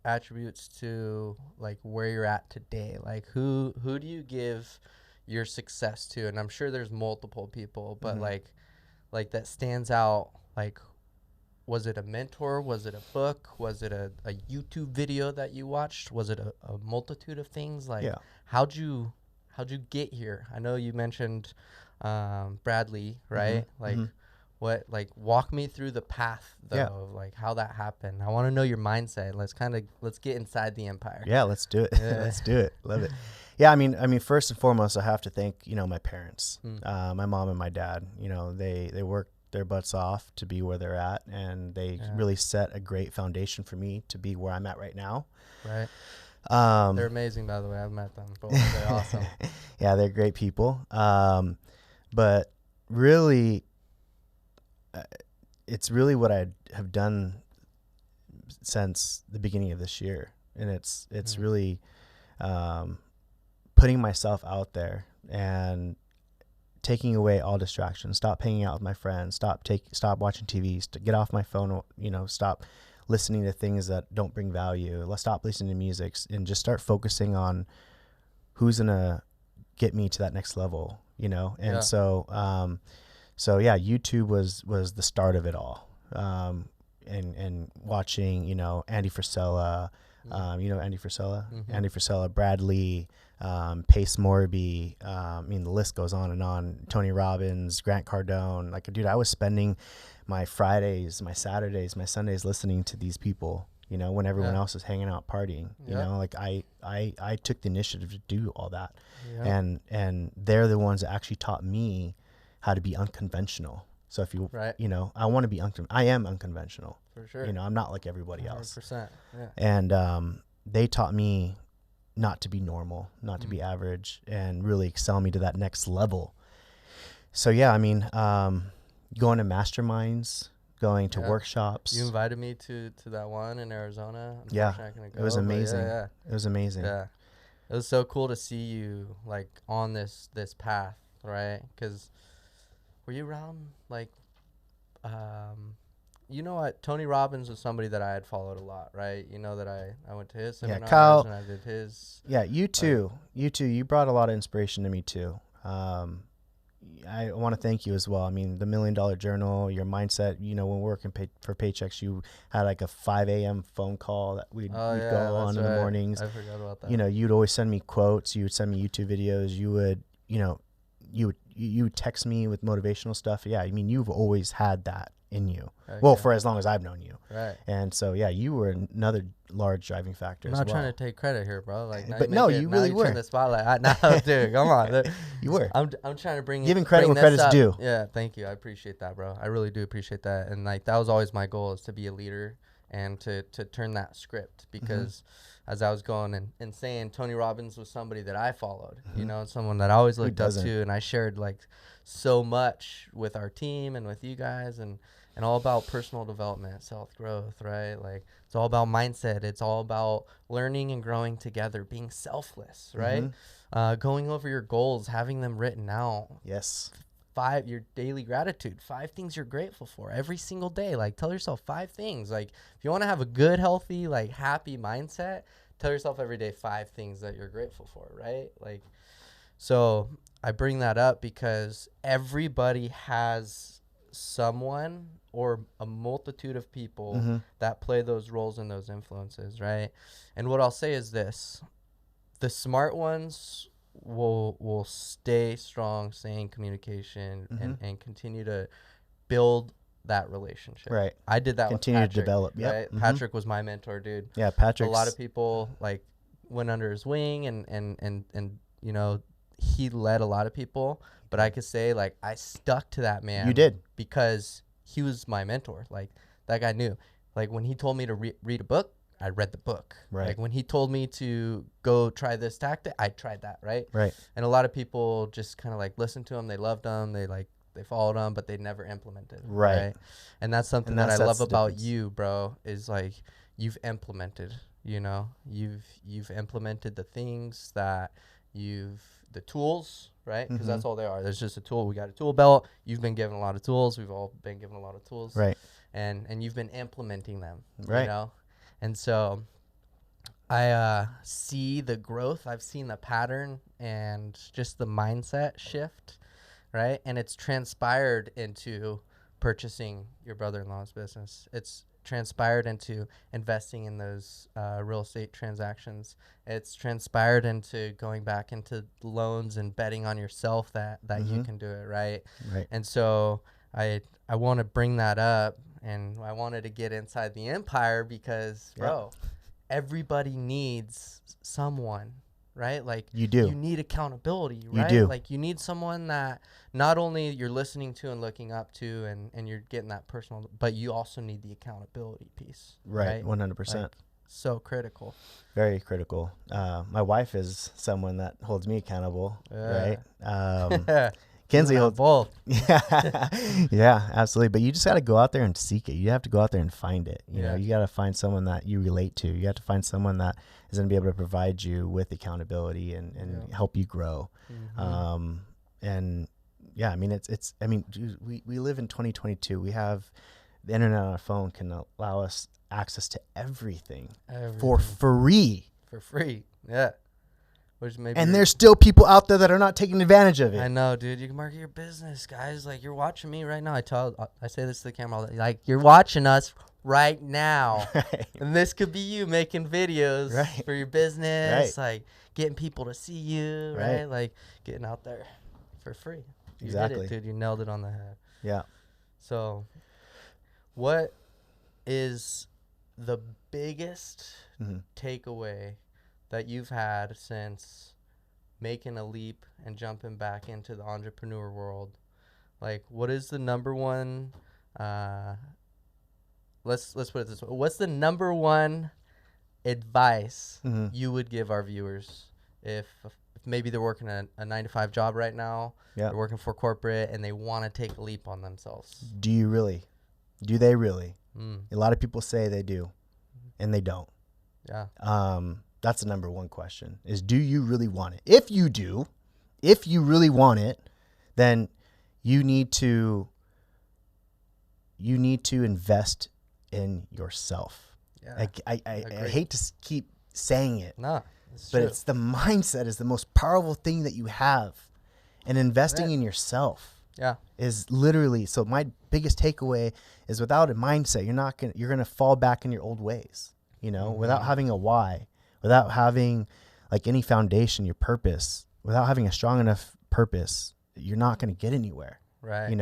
attributes to like where you're at today? Like who do you give your success to? And I'm sure there's multiple people, but like that stands out. Like, was it a mentor? Was it a book? Was it a YouTube video that you watched? Was it a multitude of things? Like, how'd you get here? I know you mentioned Bradley, right? What, like, walk me through the path though, of like how that happened. I want to know your mindset. Let's get inside the empire. Yeah, let's do it. Let's do it. Love it. Yeah, I mean, first and foremost, I have to thank my parents, my mom and my dad. They worked their butts off to be where they're at, and they really set a great foundation for me to be where I'm at right now. Right. They're amazing, by the way. I've met them. They're awesome. Yeah, they're great people. But really, it's really what I have done since the beginning of this year, and it's really putting myself out there and taking away all distractions. Stop hanging out with my friends. Stop watching TV. Get off my phone. Stop listening to things that don't bring value. Let's stop listening to music and just start focusing on who's gonna get me to that next level. And so YouTube was the start of it all. And watching Andy Frisella, Andy Frisella, Andy Frisella, Bradley, Pace Morby, the list goes on and on. Tony Robbins, Grant Cardone. Like, dude, I was spending my Fridays, my Saturdays, my Sundays listening to these people, when everyone else was hanging out partying. Like I took the initiative to do all that. And they're the ones that actually taught me how to be unconventional. So if you, I want to be I am unconventional. For sure. I'm not like everybody else. 100%. Yeah. And they taught me not to be normal, not to be average, and really excel me to that next level. So going to masterminds, going to workshops. You invited me to that one in Arizona. Yeah, it was amazing. It was amazing. Yeah, it was so cool to see you like on this path, right? Because were you around like, what? Tony Robbins was somebody that I had followed a lot, right? That I went to his seminars Kyle, and I did his. Yeah, you too. You brought a lot of inspiration to me too. I want to thank you as well. I mean, the $1 Million Journal, your mindset, when working for Paychex, you had like a 5 a.m. phone call that we'd go on in the mornings. I forgot about that. You'd always send me quotes. You would send me YouTube videos. You would, you would text me with motivational stuff. Yeah, I mean, you've always had that in you. Okay. For as long as I've known you. Right. And so, you were another large driving factor. I'm not trying to take credit here, bro. Like, you really were. Turn the spotlight. Dude, come on. You were. I'm trying to giving credit where credit's due. Yeah, thank you. I appreciate that, bro. I really do appreciate that. And like, that was always my goal, is to be a leader and to turn that script, because as I was going and saying, Tony Robbins was somebody that I followed, someone that I always looked up to, and I shared like so much with our team and with you guys, and all about personal development, self-growth, right? Like, it's all about mindset. It's all about learning and growing together, being selfless, right? Going over your goals, having them written out. Yes. 5, your daily gratitude, 5 things you're grateful for every single day. Like, tell yourself 5 things. Like, if you want to have a good, healthy, like, happy mindset, tell yourself every day 5 things that you're grateful for, right? Like, so I bring that up because everybody has someone or a multitude of people that play those roles and those influences, right? And what I'll say is this: the smart ones will stay strong, stay in communication, and continue to build that relationship. Right. I did that continue with Patrick, to develop. Right? Patrick was my mentor, dude. Yeah, Patrick. A lot of people like went under his wing, and he led a lot of people. But I could say, like, I stuck to that man. You did, because he was my mentor. Like, that guy knew. Like, when he told me to read a book, I read the book. Right. Like, when he told me to go try this tactic, I tried that. Right. Right. And a lot of people just kind of like listened to him. They loved him. They followed him, but they never implemented. Right. And that's something that I love about you, bro, is like, you've implemented. You've implemented the things that the tools, right? Because that's all they are. There's just a tool. We got a tool belt. You've been given a lot of tools. We've all been given a lot of tools, right? And you've been implementing them, right? And so I see the growth. I've seen the pattern and just the mindset shift, right? And it's transpired into purchasing your brother-in-law's business. It's transpired into investing in those real estate transactions. It's transpired into going back into loans and betting on yourself that you can do it, right? Right. And so I want to bring that up, and I wanted to get inside the empire because, bro, everybody needs someone, right? Like you do. You need accountability, right? You do. Like you need someone that not only you're listening to and looking up to and you're getting that personal, but you also need the accountability piece. Right. 100%. Like, so critical. Very critical. My wife is someone that holds me accountable, right? Kenzie holds both. Yeah, absolutely. But you just got to go out there and seek it. You have to go out there and find it. You know, you got to find someone that you relate to. You have to find someone that is going to be able to provide you with accountability and help you grow. And yeah, I mean, it's I mean, dude, we live in 2022. We have the internet on our phone can allow us access to everything. For free. For free. Yeah. And there's still people out there that are not taking advantage of it. I know, dude. You can market your business, guys. Like, you're watching me right now. I say this to the camera all day. Like, you're watching us right now. Right. And this could be you making videos for your business, like getting people to see you, right? Like, getting out there for free. You did it, dude. You nailed it on the head. Yeah. So, what is the biggest takeaway that you've had since making a leap and jumping back into the entrepreneur world? Like, what is the number one, let's put it this way. What's the number one advice you would give our viewers if maybe they're working a 9-to-5 job right now, they're working for corporate and they want to take a leap on themselves? Do you really? Do they really? A lot of people say they do and they don't. Yeah. That's the number one question is, do you really want it? If you do, if you really want it, then you need to invest in yourself. Yeah. I hate to keep saying it, but it's the mindset is the most powerful thing that you have, and investing in yourself is literally. So my biggest takeaway is, without a mindset, you're going to fall back in your old ways, without having a why. Without having like any foundation, your purpose, without having a strong enough purpose, you're not going to get anywhere. Right.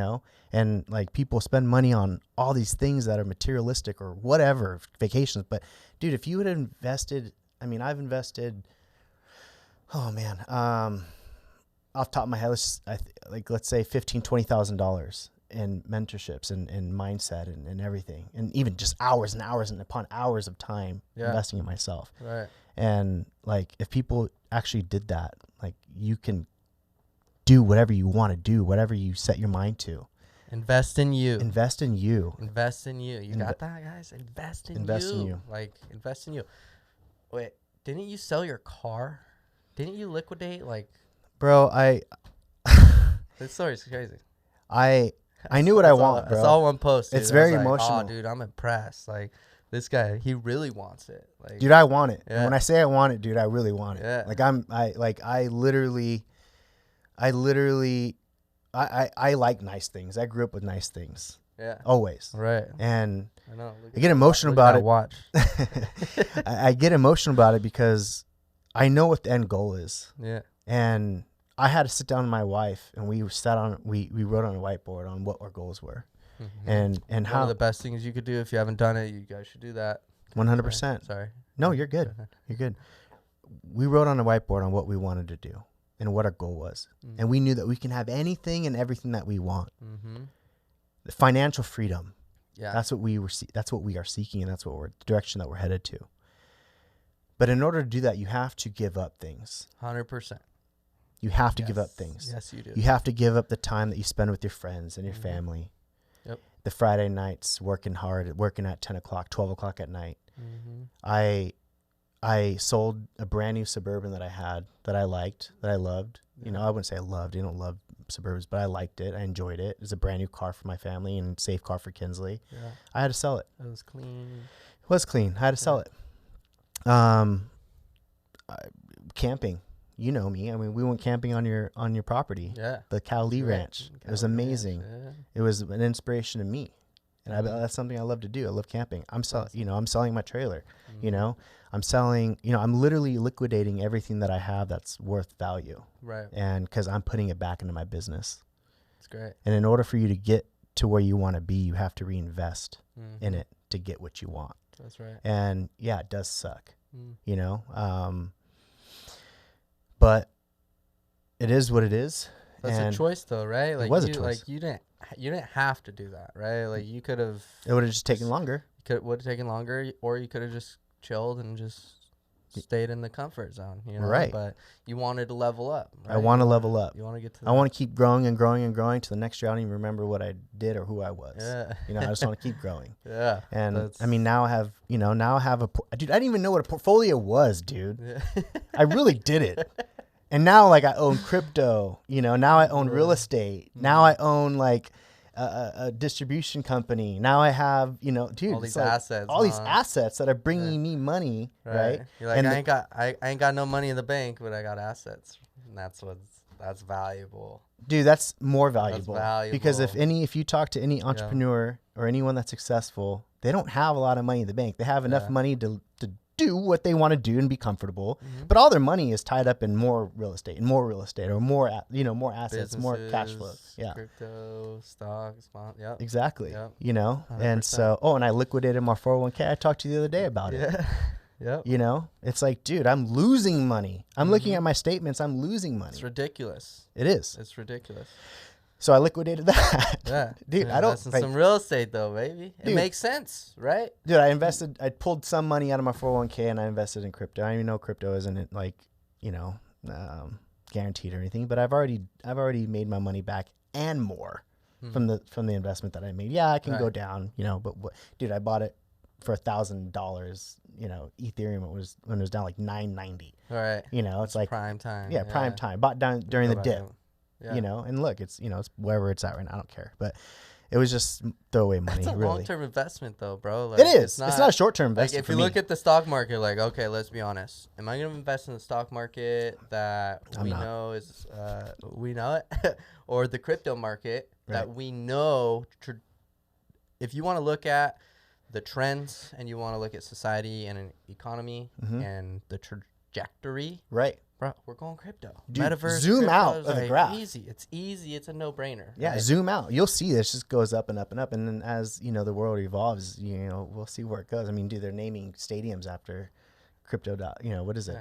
And like, people spend money on all these things that are materialistic or whatever, vacations. But dude, if you would have invested, I've invested, off the top of my head, let's say $15,000, $20,000 in mentorships and mindset and everything. And even just hours and hours and upon hours of time investing in myself. Right. And like, if people actually did that, like, you can do whatever you want to do, whatever you set your mind to. Invest in you. Invest in you. Invest in you. You got that, guys? Invest in you. Like, invest in you. Wait, didn't you sell your car? Didn't you liquidate? Like, bro, this story's crazy. I knew what I want, bro. I saw one post. Dude. It's very like, emotional. Oh, dude, I'm impressed. Like, this guy, he really wants it. Like, dude, I want it. Yeah. And when I say I want it, dude, I really want it. Yeah. Like, I literally like nice things. I grew up with nice things. Yeah. Always. Right. And I know. I get emotional about it. Watch. I get emotional about it because I know what the end goal is. Yeah. And I had to sit down with my wife, and we wrote on a whiteboard on what our goals were. And how one of the best things you could do, if you haven't done it, you guys should do that. 100%. Sorry. No, you're good. You're good. We wrote on a whiteboard on what we wanted to do and what our goal was. And we knew that we can have anything and everything that we want. The financial freedom. Yeah. That's what we are seeking, and that's the direction that we're headed to. But in order to do that, you have to give up things. 100%. You have to give up things. Yes, you do. You have to give up the time that you spend with your friends and your family. Yep. The Friday nights working hard, working at 10 o'clock, 12 o'clock at night. I sold a brand new Suburban that I had, that I liked, that I loved. You know, I wouldn't say I loved. I don't love Suburbans, but I liked it. I enjoyed it. It was a brand new car for my family and safe car for Kinsley. Yeah. I had to sell it. It was clean. It was clean. I had to sell it. Camping. You know me. I mean, we went camping on your property. Yeah. The Cali Ranch. It was amazing. It was an inspiration to me. And that's something I love to do. I love camping. I'm selling my trailer. You know, I'm literally liquidating everything that I have that's worth value. Right. And because I'm putting it back into my business. That's great. And in order for you to get to where you want to be, you have to reinvest in it to get what you want. That's right. And yeah, it does suck, you know, but it is what it is. That's a choice though, right? Like it was a choice. Like you didn't have to do that, right? Like you could have. It would have just taken longer. Would have taken longer, or you could have just chilled and just stayed in the comfort zone, you know. Right. But you wanted to level up. Right? I want to level up. You want to get to. I want to keep growing and growing and growing to the next year. I don't even remember what I did or who I was. Yeah. You know, I just want to keep growing. Yeah. And I mean, now I have dude, I didn't even know what a portfolio was, dude. Yeah. I really did it. And now, like, I own crypto, you know, now I own real estate. Now I own, like, a distribution company. Now I have, you know, dude, all these assets. All these assets that are bringing me money, right? You're like, I ain't got no money in the bank, but I got assets. And that's valuable. Dude, that's more valuable. That's valuable. Because if you talk to any entrepreneur or anyone that's successful, they don't have a lot of money in the bank. They have enough money to do what they want to do and be comfortable, but all their money is tied up in more real estate or more assets, businesses, more cash flow. Yeah. Crypto, stocks, yep. Exactly. Yep. You know, 100%. And so, and I liquidated my 401k. I talked to you the other day about it. Yeah. Yep. You know, it's like, dude, I'm losing money. I'm looking at my statements. I'm losing money. It's ridiculous. It is. It's ridiculous. So I liquidated that. Yeah. Dude, I don't. Some real estate though, baby. It makes sense, right? Dude, I pulled some money out of my 401k and I invested in crypto. I even know crypto isn't like, you know, guaranteed or anything, but I've already made my money back and more from the investment that I made. Yeah, I can go down, you know, but dude, I bought it for $1,000, you know, Ethereum when it was down like $9.90. All right. You know, it's like prime time. Yeah, prime time. Bought down during the dip. Yeah. You know, and look, it's, you know, it's wherever it's at right now. I don't care, but it was just throwaway money. It's a really long-term investment, though, bro. Like, it is. It's not a short-term investment. Like, if you look at the stock market, like, okay, let's be honest. Am I going to invest in the stock market that we know is, we know it, or the crypto market that we know? If you want to look at the trends and you want to look at society and an economy and the trajectory, right? Bro, we're going crypto. Dude, metaverse. Zoom out of the graph. Easy. It's easy. It's a no-brainer. Yeah, right? Zoom out. You'll see this just goes up and up and up. And then as, you know, the world evolves, you know, we'll see where it goes. I mean, dude, they're naming stadiums after crypto. You know, what is it?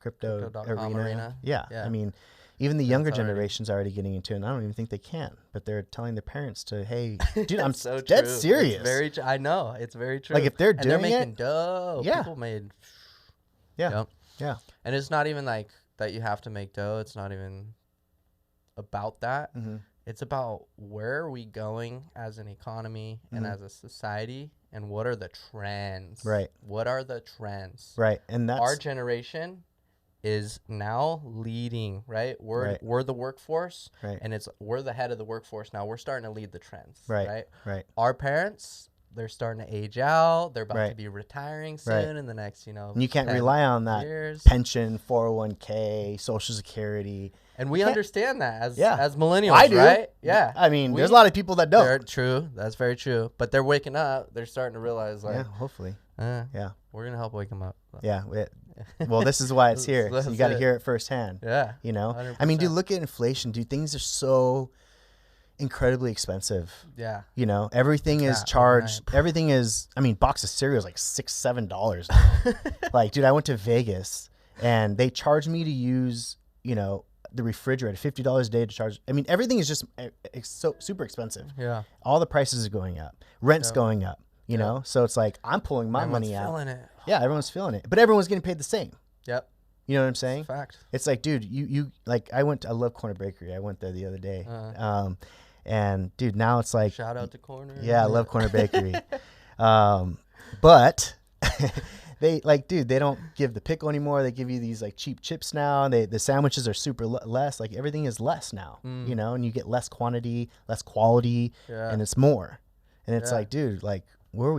Crypto arena. Yeah. I mean, even the younger generation's already getting into it. And I don't even think they can. But they're telling their parents to, hey, dude, I'm so dead serious. It's very I know. It's very true. Like if they're doing making dough. Yeah. People made. Yeah. Yep. Yeah. And it's not even like that you have to make dough. It's not even about that. It's about where are we going as an economy and as a society, and what are the trends? Right. What are the trends? Right. And that's our generation is now leading, right? We're the workforce, and we're the head of the workforce now. We're starting to lead the trends, right? Our parents, they're starting to age out. They're about to be retiring soon in the next, you know, and you can't rely on that pension, 401k, Social Security. And we understand that as millennials, I do. Right? Yeah. I mean, there's a lot of people that don't. True. That's very true. But they're waking up. They're starting to realize, like, hopefully. We're going to help wake them up. Yeah. Well, this is why it's here. So you got to hear it firsthand. Yeah. You know? 100%. I mean, dude, look at inflation. Dude, things are so incredibly expensive. Yeah. You know, everything is charged. Everything is, I mean, box of cereal is like $6-7. Like, dude, I went to Vegas and they charged me to use, you know, the refrigerator, $50 a day to charge. I mean, everything is just so super expensive. Yeah. All the prices are going up. Rent's going up, you know? So it's like, I'm pulling my money out. Everyone's feeling it. Yeah, everyone's feeling it. But everyone's getting paid the same. Yep. You know what I'm saying? Fact. It's like, dude, you like, I love Corner Bakery. I went there the other day. And dude, now it's like, shout out to Corner. Yeah, I love Corner Bakery. But they like, dude, they don't give the pickle anymore. They give you these like cheap chips now. The sandwiches are super less. Like everything is less now, you know, and you get less quantity, less quality, and it's more. And it's like, dude, like where are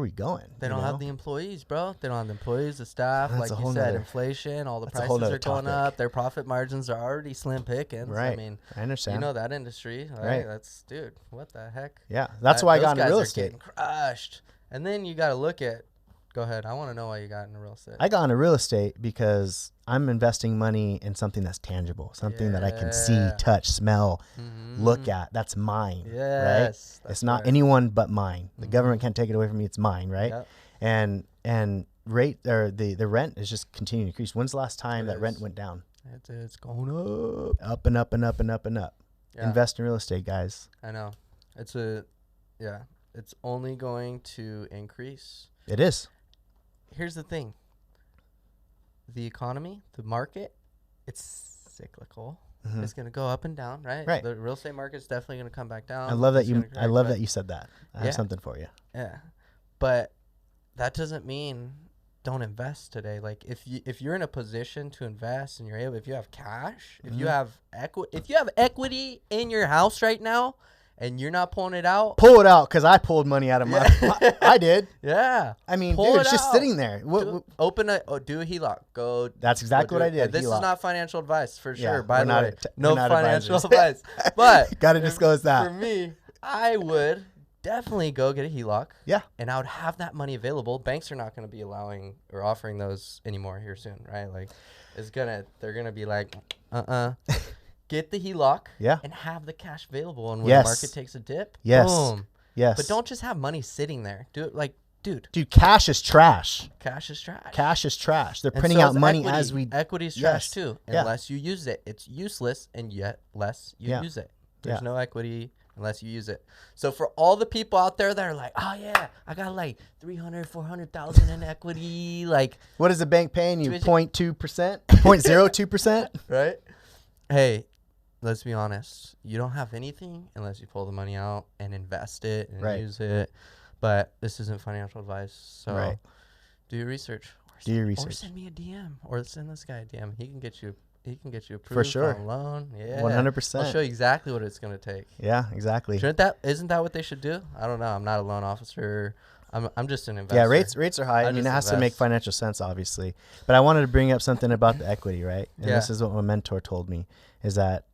we going? They don't have the employees, bro. They don't have the employees, the staff. That's like you said, inflation, all the prices are going up. Their profit margins are already slim pickings. Right. I mean, I understand. You know that industry, right? That's, dude, what the heck? Yeah. That's why I got into real estate. Getting crushed. And then you got to look at, go ahead. I want to know why you got into real estate. I got into real estate because I'm investing money in something that's tangible, something that I can see, touch, smell, look at. That's mine, right? It's not anyone but mine. The government can't take it away from me. It's mine, right? Yep. And rate or the rent is just continuing to increase. When's the last time that rent went down? It's going up and up and up and up and up. Yeah. Invest in real estate, guys. I know. It's only going to increase. It is. Here's the thing. The economy, the market, it's cyclical. It's going to go up and down, right? Right. The real estate market's definitely going to come back down. I love that you said that. I have something for you. Yeah. But that doesn't mean don't invest today. Like if you're in a position to invest and you're able, if you have cash, if you have equity in your house right now, and you're not pulling it out, pull it out, because I pulled money out of my I did. Yeah. I mean, dude, it's just sitting there. Do a HELOC. Go. That's exactly what I did. This HELOC. is not financial advice for sure. By the way, no financial advice. But got to disclose that. For me, I would definitely go get a HELOC. Yeah. And I would have that money available. Banks are not going to be allowing or offering those anymore here soon, right? Like, they're gonna be like, Get the HELOC, and have the cash available, and when the market takes a dip, boom. Yes. But don't just have money sitting there. Do it like, dude, cash is trash. Cash is trash. Cash is trash. They're printing out money as we. Equity is trash too, unless you use it. It's useless, and yet less you use it. There's no equity unless you use it. So for all the people out there that are like, oh yeah, I got like 300, 400,000 in equity, like, what is the bank paying you? 0.2%, 0.02%, right? Hey. Let's be honest. You don't have anything unless you pull the money out and invest it and use it. But this isn't financial advice. So do your research. Or send me a DM. Or send this guy a DM. He can get you approved for sure. on a loan. Yeah. 100%. I'll show you exactly what it's going to take. Yeah, exactly. Isn't that what they should do? I don't know. I'm not a loan officer. I'm just an investor. Yeah, rates are high. I mean, it has to make financial sense, obviously. But I wanted to bring up something about the equity, right? And this is what my mentor told me, is that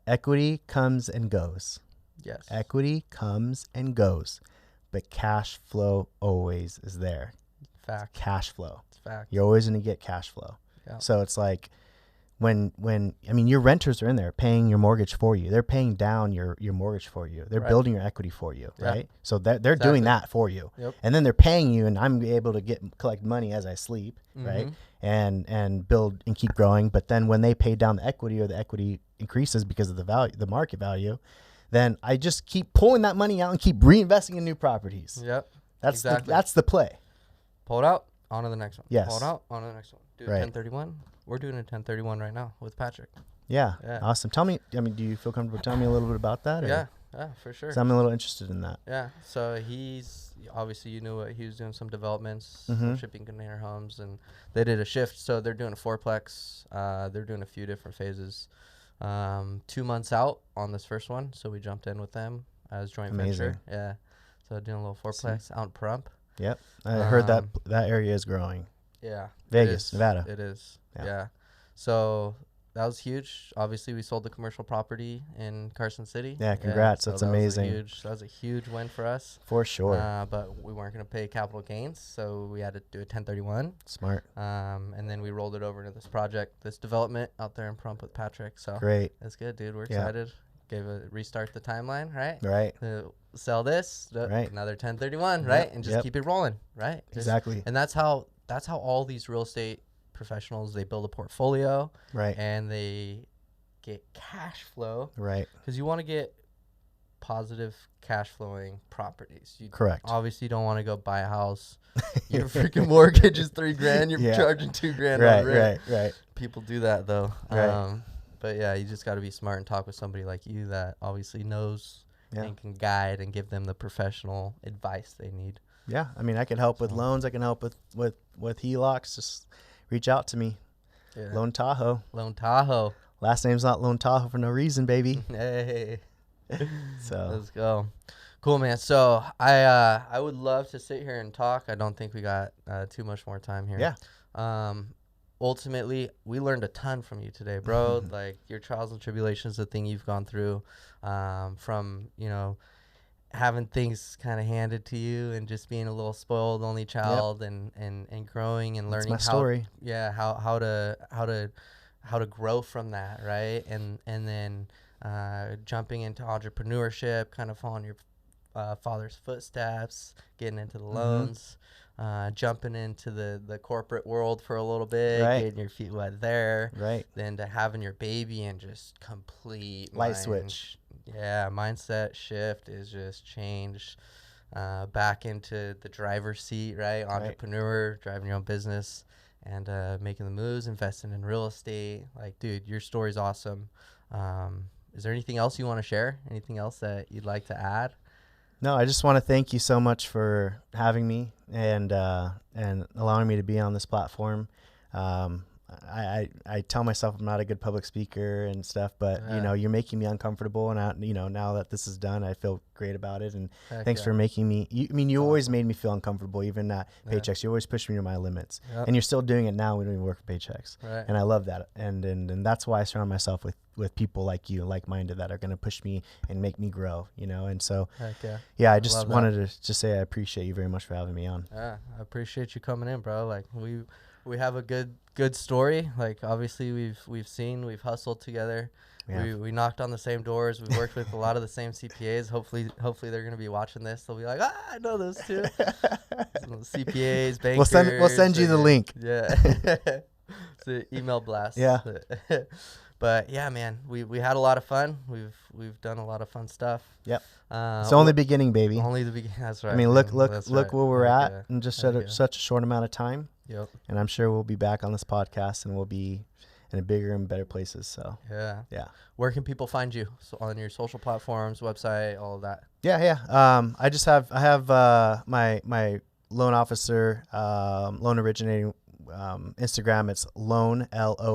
equity comes and goes. Yes. Equity comes and goes, but cash flow always is there. Fact. Cash flow. It's fact. You're always going to get cash flow. Yeah. So it's like when I mean, your renters are in there paying your mortgage for you. They're paying down your mortgage for you. They're building your equity for you, right? So they're doing that for you. Yep. And then they're paying you, and I'm able to collect money as I sleep, right? And build and keep growing. But then when they pay down the equity, or the equity increases because of the market value, then I just keep pulling that money out and keep reinvesting in new properties. Yep. That's the play. Pull it out, on to the next one. Yes. Pull it out, on to the next one. Do a 1031. We're doing a 1031 right now with Patrick. Yeah. Awesome. Tell me, I mean, do you feel comfortable telling me a little bit about that? Or? Yeah, for sure. So I'm a little interested in that. Yeah. So he's obviously, you knew what he was doing, some developments, some shipping container homes, and they did a shift. So they're doing a fourplex. They're doing a few different phases. 2 months out on this first one, so we jumped in with them as joint venture. Yeah. So doing a little fourplex out in Pahrump. Yep. I heard that area is growing. Yeah. Vegas, Nevada. It is. Yeah. So that was huge. Obviously, we sold the commercial property in Carson City. Yeah, congrats. So that's amazing. That was a huge win for us. For sure. But we weren't going to pay capital gains, so we had to do a 1031. Smart. And then we rolled it over to this project, this development out there in Pahrump with Patrick. So great. That's good, dude. We're excited. Restart the timeline, right? Right. Sell this, another 1031, right? And just keep it rolling, right? Exactly. And that's how all these real estate professionals, they build a portfolio, right? And they get cash flow, right? Because you want to get positive cash flowing properties. Correct. Obviously, you don't want to go buy a house. Your freaking mortgage is $3,000. You're charging $2,000 on rent. Right. People do that though. Right. But yeah, you just got to be smart and talk with somebody like you that obviously knows and can guide and give them the professional advice they need. Yeah. I mean, I can help with loans. I can help with HELOCs. Just reach out to me. Yeah. Lontajo. Last name's not Lontajo for no reason, baby. Hey. So let's go. Cool, man. So I would love to sit here and talk. I don't think we got too much more time here. Yeah. Ultimately, we learned a ton from you today, bro. Like your trials and tribulations, the thing you've gone through, from, you know, having things kind of handed to you and just being a little spoiled only child, and growing and learning That's my story. how to grow from that, right? And then jumping into entrepreneurship, kind of following your father's footsteps, getting into the loans, jumping into the corporate world for a little bit, getting your feet wet there, then to having your baby and just complete light switch. Yeah, mindset shift is just changed back into the driver's seat, right? Entrepreneur, driving your own business, and making the moves, investing in real estate. Like, dude, your story's awesome. Is there anything else you want to share? Anything else that you'd like to add? No, I just want to thank you so much for having me and allowing me to be on this platform. I tell myself I'm not a good public speaker and stuff, but you know, you're making me uncomfortable, and you know, now that this is done, I feel great about it. And thanks for making me. You always made me feel uncomfortable, even at Paychex. You always pushed me to my limits, and you're still doing it now when we work at Paychex. And I love that, and that's why I surround myself with people like you, like-minded, that are going to push me and make me grow. You know, and so I just wanted to just say I appreciate you very much for having me on. I appreciate you coming in, bro. Like we have a good story. Like, obviously we've hustled together. We knocked on the same doors. We worked with a lot of the same CPAs. Hopefully they're going to be watching this. They'll be like, I know those two. CPAs, bankers. We'll send you the link. Yeah. It's an email blast. Yeah. But yeah, man, we had a lot of fun. We've done a lot of fun stuff. Yep. It's only beginning, baby. Only the beginning. That's right. I mean, look where we're at in just such a short amount of time. Yep. And I'm sure we'll be back on this podcast, and we'll be in bigger and better places. So yeah. Where can people find you? So on your social platforms, website, all of that? I have my loan officer, loan originating Instagram. It's loan LOAN.TAJO,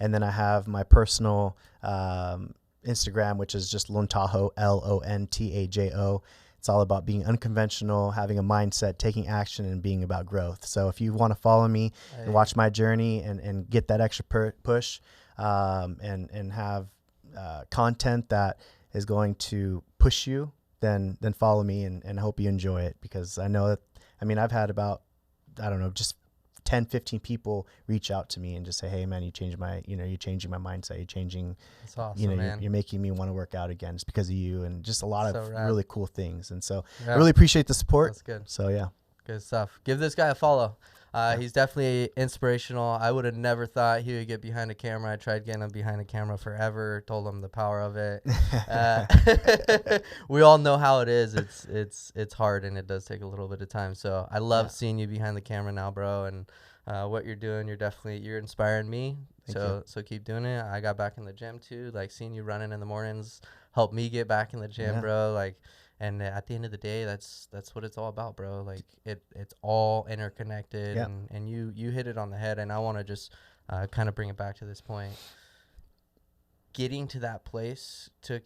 and then I have my personal Instagram, which is just Lontajo, LONTAJO. It's all about being unconventional, having a mindset, taking action, and being about growth. So if you want to follow me and watch my journey and get that extra push, and have content that is going to push you, then follow me, and I hope you enjoy it, because I know that, I mean, I've had about, I don't know, just 10, 15 people reach out to me and just say, hey man, you're changing my mindset. You're changing, that's awesome, man. You're making me want to work out again. It's because of you, and just a lot of really cool things. And so I really appreciate the support. That's good. So yeah. Good stuff. Give this guy a follow. He's definitely inspirational. I would have never thought he would get behind a camera. I tried getting him behind a camera forever, told him the power of it. We all know how it is. It's hard, and it does take a little bit of time. So I love seeing you behind the camera now, bro. And what you're doing, you're inspiring me. So keep doing it. I got back in the gym too. Like, seeing you running in the mornings helped me get back in the gym, bro. Like, and at the end of the day, that's what it's all about, bro. Like, it's all interconnected, and you hit it on the head. And I want to just kind of bring it back to this point. Getting to that place took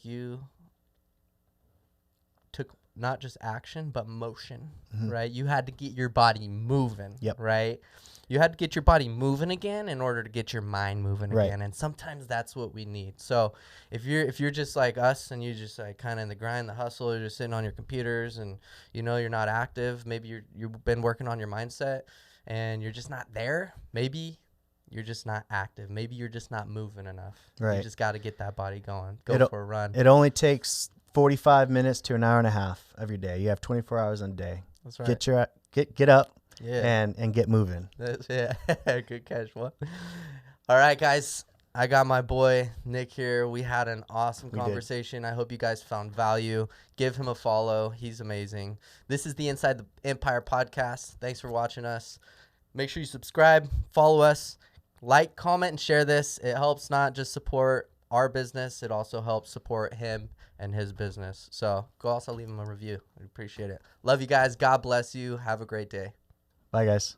not just action, but motion, right? You had to get your body moving, right? You had to get your body moving again in order to get your mind moving again. And sometimes that's what we need. So if you're just like us, and you just like kind of in the grind, the hustle, you're just sitting on your computers, and you're not active. Maybe you've been working on your mindset and you're just not there. Maybe you're just not active. Maybe you're just not moving enough. Right. You just got to get that body going. Go for a run. It only takes 45 minutes to an hour and a half every day. You have 24 hours in a day. That's right. Get up. And get moving. Good catch. What? All right, guys. I got my boy Nick here. We had an awesome conversation. I hope you guys found value. Give him a follow. He's amazing. This is the Inside the Empire podcast. Thanks for watching us. Make sure you subscribe, follow us, like, comment, and share this. It helps not just support our business. It also helps support him and his business. So go also leave him a review. We appreciate it. Love you guys. God bless you. Have a great day. Bye, guys.